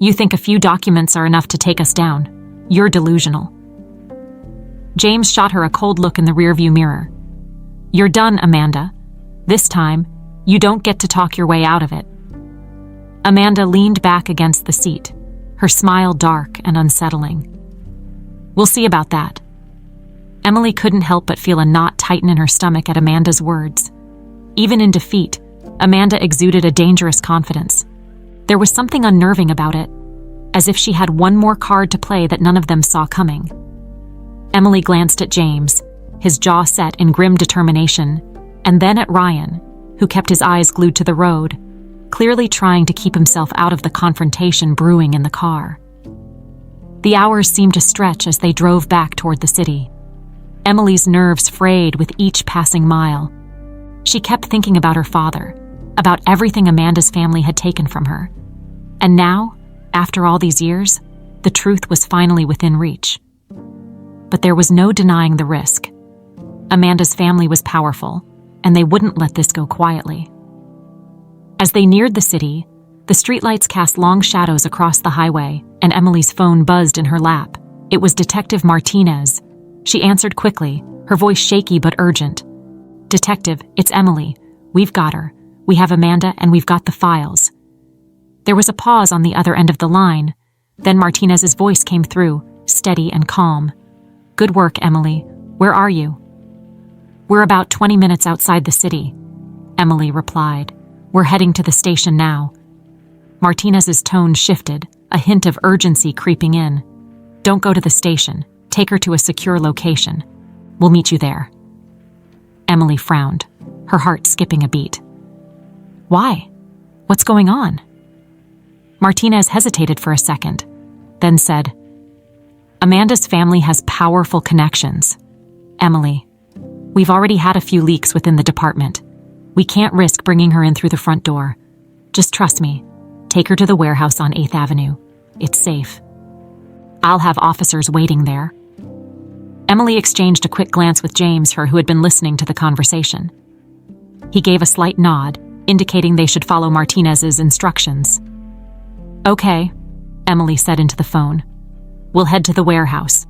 You think a few documents are enough to take us down. You're delusional." James shot her a cold look in the rearview mirror. "You're done, Amanda. This time, you don't get to talk your way out of it." Amanda leaned back against the seat, her smile dark and unsettling. "We'll see about that." Emily couldn't help but feel a knot tighten in her stomach at Amanda's words. Even in defeat, Amanda exuded a dangerous confidence. There was something unnerving about it, as if she had one more card to play that none of them saw coming. Emily glanced at James, his jaw set in grim determination, and then at Ryan, who kept his eyes glued to the road, clearly trying to keep himself out of the confrontation brewing in the car. The hours seemed to stretch as they drove back toward the city. Emily's nerves frayed with each passing mile. She kept thinking about her father, about everything Amanda's family had taken from her. And now, after all these years, the truth was finally within reach. But there was no denying the risk. Amanda's family was powerful, and they wouldn't let this go quietly. As they neared the city, the streetlights cast long shadows across the highway, and Emily's phone buzzed in her lap. It was Detective Martinez. She answered quickly, her voice shaky but urgent. "Detective, it's Emily. We've got her. We have Amanda, and we've got the files." There was a pause on the other end of the line. Then Martinez's voice came through, steady and calm. "Good work, Emily. Where are you?" "We're about 20 minutes outside the city," Emily replied. "We're heading to the station now." Martinez's tone shifted, a hint of urgency creeping in. "Don't go to the station. Take her to a secure location. We'll meet you there." Emily frowned, her heart skipping a beat. "Why? What's going on?" Martinez hesitated for a second, then said, "Amanda's family has powerful connections. Emily, we've already had a few leaks within the department. We can't risk bringing her in through the front door. Just trust me. Take her to the warehouse on 8th Avenue. It's safe. I'll have officers waiting there." Emily exchanged a quick glance with James, who had been listening to the conversation. He gave a slight nod, indicating they should follow Martinez's instructions. "Okay," Emily said into the phone. "We'll head to the warehouse."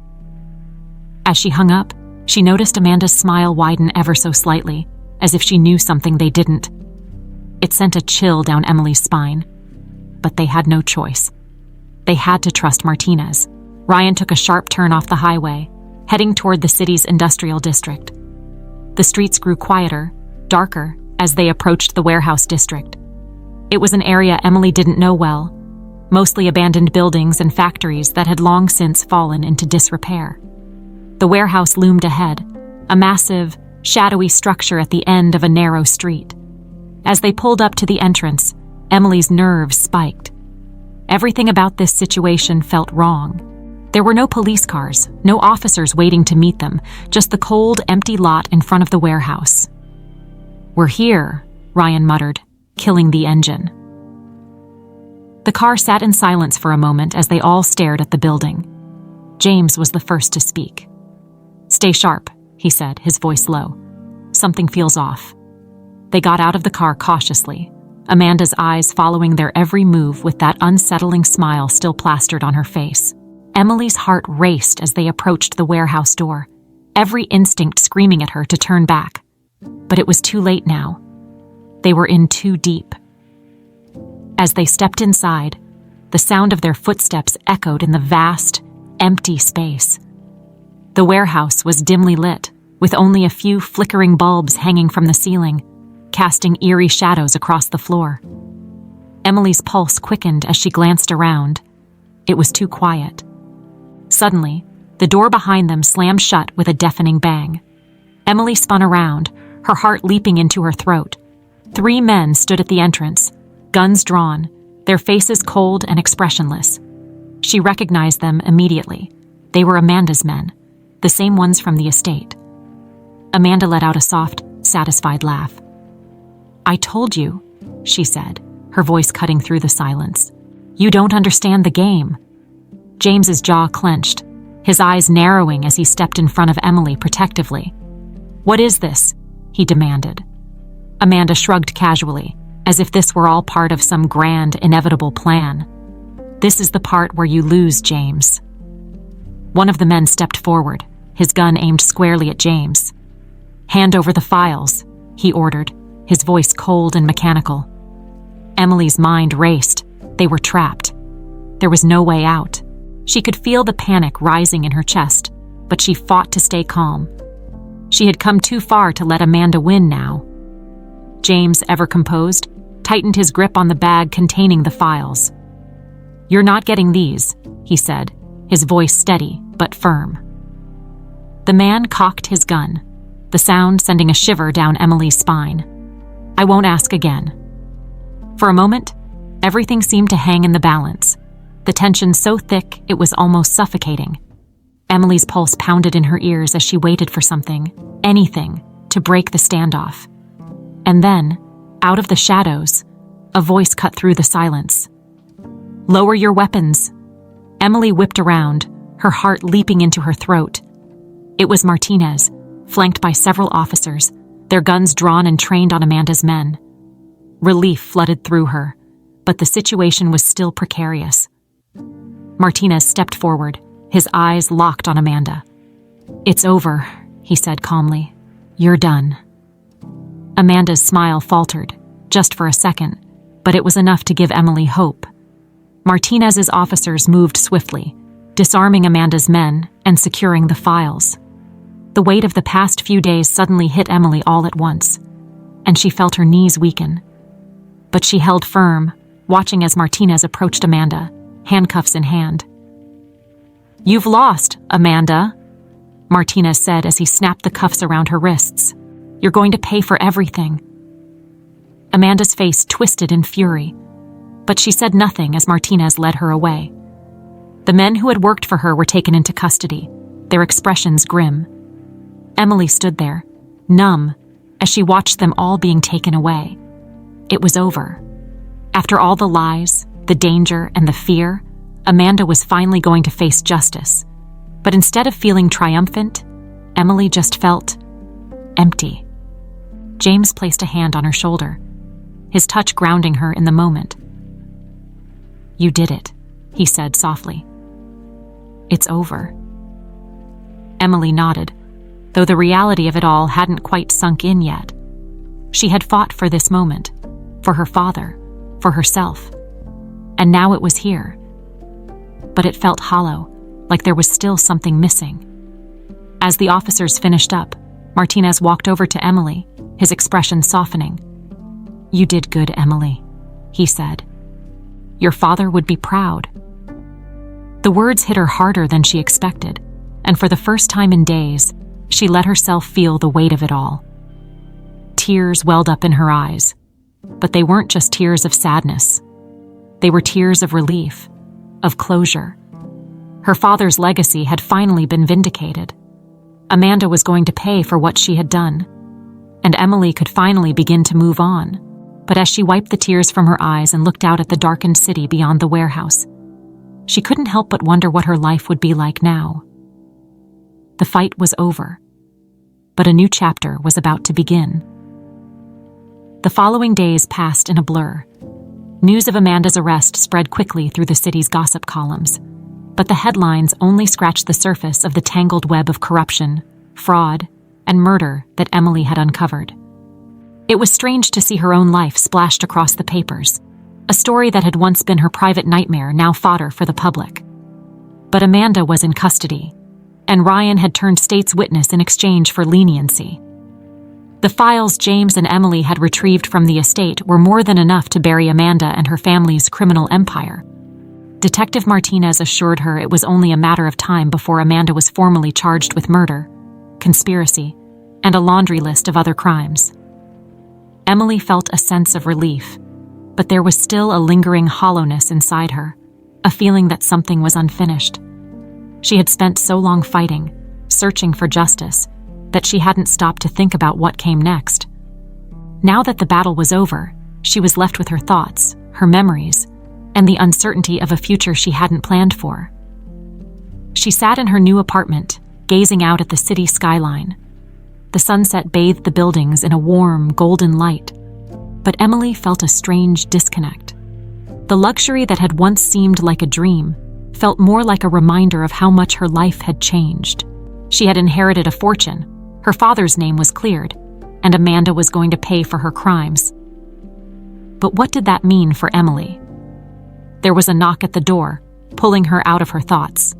As she hung up, she noticed Amanda's smile widen ever so slightly, as if she knew something they didn't. It sent a chill down Emily's spine. But they had no choice. They had to trust Martinez. Ryan took a sharp turn off the highway, heading toward the city's industrial district. The streets grew quieter, darker, as they approached the warehouse district. It was an area Emily didn't know well, mostly abandoned buildings and factories that had long since fallen into disrepair. The warehouse loomed ahead, a massive, shadowy structure at the end of a narrow street. As they pulled up to the entrance, Emily's nerves spiked. Everything about this situation felt wrong. There were no police cars, no officers waiting to meet them, just the cold, empty lot in front of the warehouse. "We're here," Ryan muttered, killing the engine. The car sat in silence for a moment as they all stared at the building. James was the first to speak. "Stay sharp," he said, his voice low. "Something feels off." They got out of the car cautiously, Amanda's eyes following their every move with that unsettling smile still plastered on her face. Emily's heart raced as they approached the warehouse door, every instinct screaming at her to turn back. But it was too late now. They were in too deep. As they stepped inside, the sound of their footsteps echoed in the vast, empty space. The warehouse was dimly lit, with only a few flickering bulbs hanging from the ceiling, casting eerie shadows across the floor. Emily's pulse quickened as she glanced around. It was too quiet. Suddenly, the door behind them slammed shut with a deafening bang. Emily spun around, her heart leaping into her throat. 3 men stood at the entrance, guns drawn, their faces cold and expressionless. She recognized them immediately. They were Amanda's men, the same ones from the estate. Amanda let out a soft, satisfied laugh. "I told you," she said, her voice cutting through the silence. "You don't understand the game." James's jaw clenched, his eyes narrowing as he stepped in front of Emily protectively. "What is this?" he demanded. Amanda shrugged casually, as if this were all part of some grand, inevitable plan. "This is the part where you lose, James." One of the men stepped forward, his gun aimed squarely at James. "Hand over the files," he ordered, his voice cold and mechanical. Emily's mind raced. They were trapped. There was no way out. She could feel the panic rising in her chest, but she fought to stay calm. She had come too far to let Amanda win now. James, ever composed, tightened his grip on the bag containing the files. "You're not getting these," he said, his voice steady but firm. The man cocked his gun, the sound sending a shiver down Emily's spine. "I won't ask again." For a moment, everything seemed to hang in the balance, the tension so thick it was almost suffocating. Emily's pulse pounded in her ears as she waited for something, anything, to break the standoff. And then, out of the shadows, a voice cut through the silence. "Lower your weapons." Emily whipped around, her heart leaping into her throat. It was Martinez, flanked by several officers, their guns drawn and trained on Amanda's men. Relief flooded through her, but the situation was still precarious. Martinez stepped forward, his eyes locked on Amanda. "It's over," he said calmly. "You're done." Amanda's smile faltered, just for a second, but it was enough to give Emily hope. Martinez's officers moved swiftly, disarming Amanda's men and securing the files. The weight of the past few days suddenly hit Emily all at once, and she felt her knees weaken. But she held firm, watching as Martinez approached Amanda, handcuffs in hand. "You've lost, Amanda," Martinez said as he snapped the cuffs around her wrists. "You're going to pay for everything." Amanda's face twisted in fury, but she said nothing as Martinez led her away. The men who had worked for her were taken into custody, their expressions grim. Emily stood there, numb, as she watched them all being taken away. It was over. After all the lies, the danger, and the fear, Amanda was finally going to face justice. But instead of feeling triumphant, Emily just felt empty. James placed a hand on her shoulder, his touch grounding her in the moment. "You did it," he said softly. "It's over." Emily nodded, though the reality of it all hadn't quite sunk in yet. She had fought for this moment, for her father, for herself, and now it was here. But it felt hollow, like there was still something missing. As the officers finished up, Martinez walked over to Emily, his expression softening. "You did good, Emily," he said. "Your father would be proud." The words hit her harder than she expected, and for the first time in days, she let herself feel the weight of it all. Tears welled up in her eyes, but they weren't just tears of sadness. They were tears of relief, of closure. Her father's legacy had finally been vindicated. Amanda was going to pay for what she had done, and Emily could finally begin to move on. But as she wiped the tears from her eyes and looked out at the darkened city beyond the warehouse, she couldn't help but wonder what her life would be like now. The fight was over, but a new chapter was about to begin. The following days passed in a blur. News of Amanda's arrest spread quickly through the city's gossip columns, but the headlines only scratched the surface of the tangled web of corruption, fraud, and murder that Emily had uncovered. It was strange to see her own life splashed across the papers, a story that had once been her private nightmare now fodder for the public. But Amanda was in custody, and Ryan had turned state's witness in exchange for leniency. The files James and Emily had retrieved from the estate were more than enough to bury Amanda and her family's criminal empire. Detective Martinez assured her it was only a matter of time before Amanda was formally charged with murder, conspiracy, and a laundry list of other crimes. Emily felt a sense of relief, but there was still a lingering hollowness inside her, a feeling that something was unfinished. She had spent so long fighting, searching for justice, that she hadn't stopped to think about what came next. Now that the battle was over, she was left with her thoughts, her memories, and the uncertainty of a future she hadn't planned for. She sat in her new apartment, gazing out at the city skyline. The sunset bathed the buildings in a warm, golden light, but Emily felt a strange disconnect. The luxury that had once seemed like a dream felt more like a reminder of how much her life had changed. She had inherited a fortune, her father's name was cleared, and Amanda was going to pay for her crimes. But what did that mean for Emily? There was a knock at the door, pulling her out of her thoughts.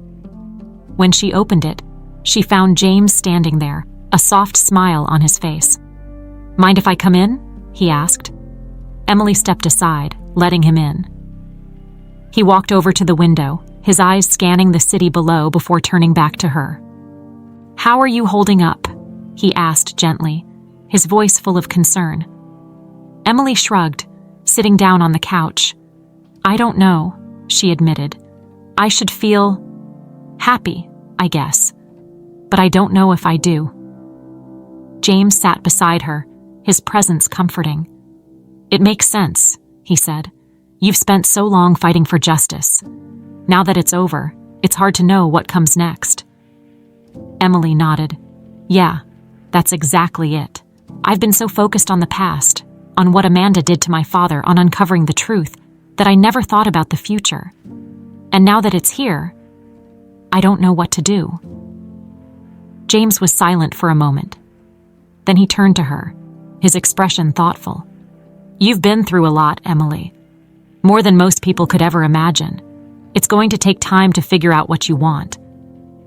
When she opened it, she found James standing there, a soft smile on his face. "Mind if I come in?" he asked. Emily stepped aside, letting him in. He walked over to the window, his eyes scanning the city below before turning back to her. "How are you holding up?" he asked gently, his voice full of concern. Emily shrugged, sitting down on the couch. "I don't know," she admitted. "I should feel happy, I guess. But I don't know if I do." James sat beside her, his presence comforting. "It makes sense," he said. "You've spent so long fighting for justice. Now that it's over, it's hard to know what comes next." Emily nodded. "Yeah, that's exactly it. I've been so focused on the past, on what Amanda did to my father, on uncovering the truth, that I never thought about the future. And now that it's here, I don't know what to do." James was silent for a moment. Then he turned to her, his expression thoughtful. "You've been through a lot, Emily. More than most people could ever imagine. It's going to take time to figure out what you want.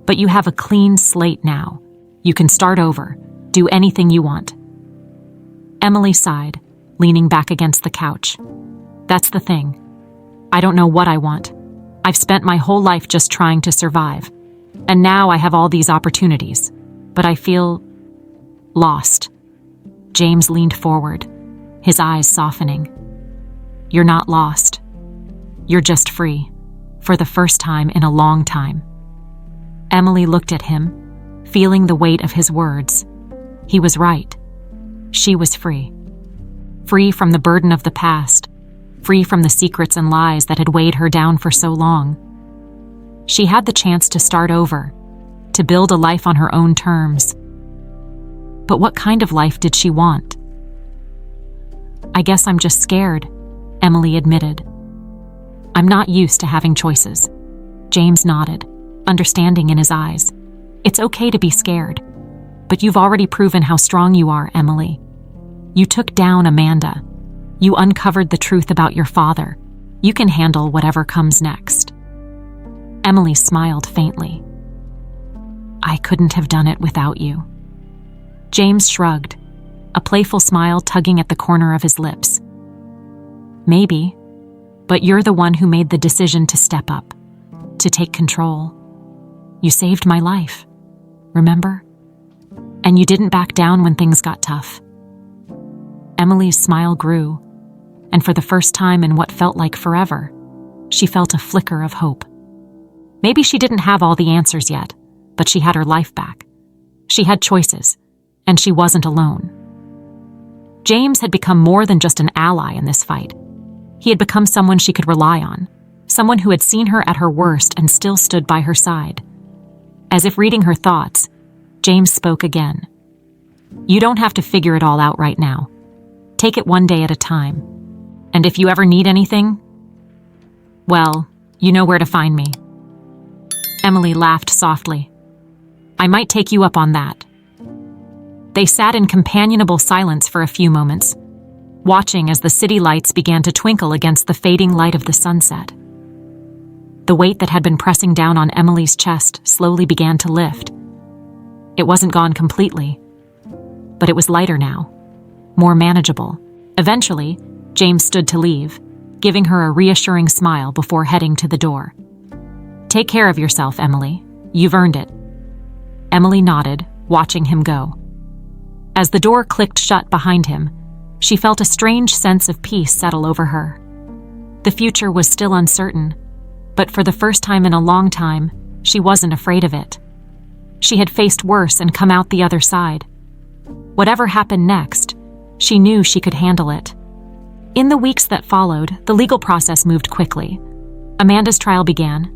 But you have a clean slate now. You can start over, do anything you want." Emily sighed, leaning back against the couch. "That's the thing. I don't know what I want. I've spent my whole life just trying to survive. And now I have all these opportunities. But I feel lost." James leaned forward, his eyes softening. "You're not lost. You're just free, for the first time in a long time." Emily looked at him, feeling the weight of his words. He was right. She was free. Free from the burden of the past, free from the secrets and lies that had weighed her down for so long. She had the chance to start over, to build a life on her own terms. But what kind of life did she want? "I guess I'm just scared," Emily admitted. "I'm not used to having choices." James nodded, understanding in his eyes. "It's okay to be scared. But you've already proven how strong you are, Emily. You took down Amanda. You uncovered the truth about your father. You can handle whatever comes next." Emily smiled faintly. "I couldn't have done it without you." James shrugged, a playful smile tugging at the corner of his lips. "Maybe, but you're the one who made the decision to step up, to take control. You saved my life, remember? And you didn't back down when things got tough." Emily's smile grew, and for the first time in what felt like forever, she felt a flicker of hope. Maybe she didn't have all the answers yet, but she had her life back. She had choices, and she wasn't alone. James had become more than just an ally in this fight. He had become someone she could rely on, someone who had seen her at her worst and still stood by her side. As if reading her thoughts, James spoke again. "You don't have to figure it all out right now. Take it one day at a time. And if you ever need anything, well, you know where to find me." Emily laughed softly. "I might take you up on that." They sat in companionable silence for a few moments, watching as the city lights began to twinkle against the fading light of the sunset. The weight that had been pressing down on Emily's chest slowly began to lift. It wasn't gone completely, but it was lighter now, more manageable. Eventually, James stood to leave, giving her a reassuring smile before heading to the door. "Take care of yourself, Emily. You've earned it." Emily nodded, watching him go. As the door clicked shut behind him, she felt a strange sense of peace settle over her. The future was still uncertain, but for the first time in a long time, she wasn't afraid of it. She had faced worse and come out the other side. Whatever happened next, she knew she could handle it. In the weeks that followed, the legal process moved quickly. Amanda's trial began,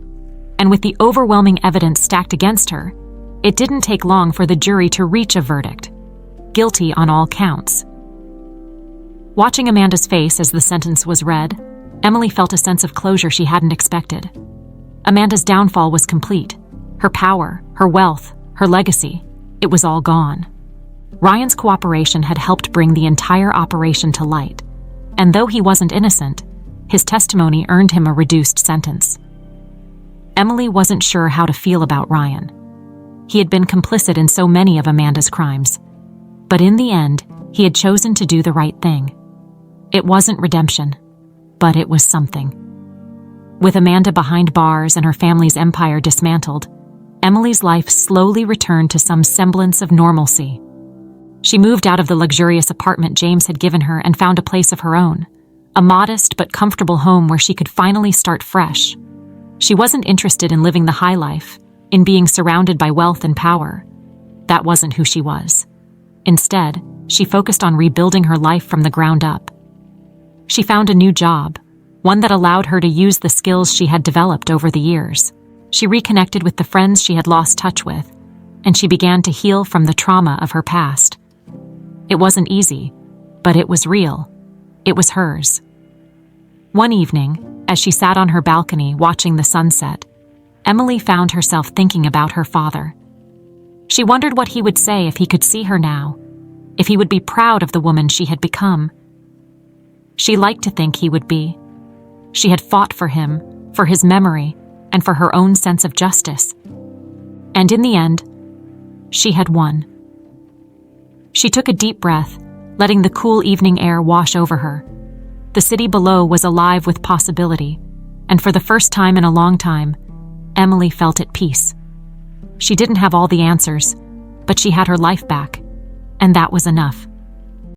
and with the overwhelming evidence stacked against her, it didn't take long for the jury to reach a verdict: guilty on all counts. Watching Amanda's face as the sentence was read, Emily felt a sense of closure she hadn't expected. Amanda's downfall was complete. Her power, her wealth, her legacy, it was all gone. Ryan's cooperation had helped bring the entire operation to light, and though he wasn't innocent, his testimony earned him a reduced sentence. Emily wasn't sure how to feel about Ryan. He had been complicit in so many of Amanda's crimes, but in the end, he had chosen to do the right thing. It wasn't redemption, but it was something. With Amanda behind bars and her family's empire dismantled, Emily's life slowly returned to some semblance of normalcy. She moved out of the luxurious apartment James had given her and found a place of her own, a modest but comfortable home where she could finally start fresh. She wasn't interested in living the high life, in being surrounded by wealth and power. That wasn't who she was. Instead, she focused on rebuilding her life from the ground up. She found a new job, one that allowed her to use the skills she had developed over the years. She reconnected with the friends she had lost touch with, and she began to heal from the trauma of her past. It wasn't easy, but it was real. It was hers. One evening, as she sat on her balcony watching the sunset, Emily found herself thinking about her father. She wondered what he would say if he could see her now, if he would be proud of the woman she had become. She liked to think he would be. She had fought for him, for his memory, and for her own sense of justice. And in the end, she had won. She took a deep breath, letting the cool evening air wash over her. The city below was alive with possibility, and for the first time in a long time, Emily felt at peace. She didn't have all the answers, but she had her life back, and that was enough.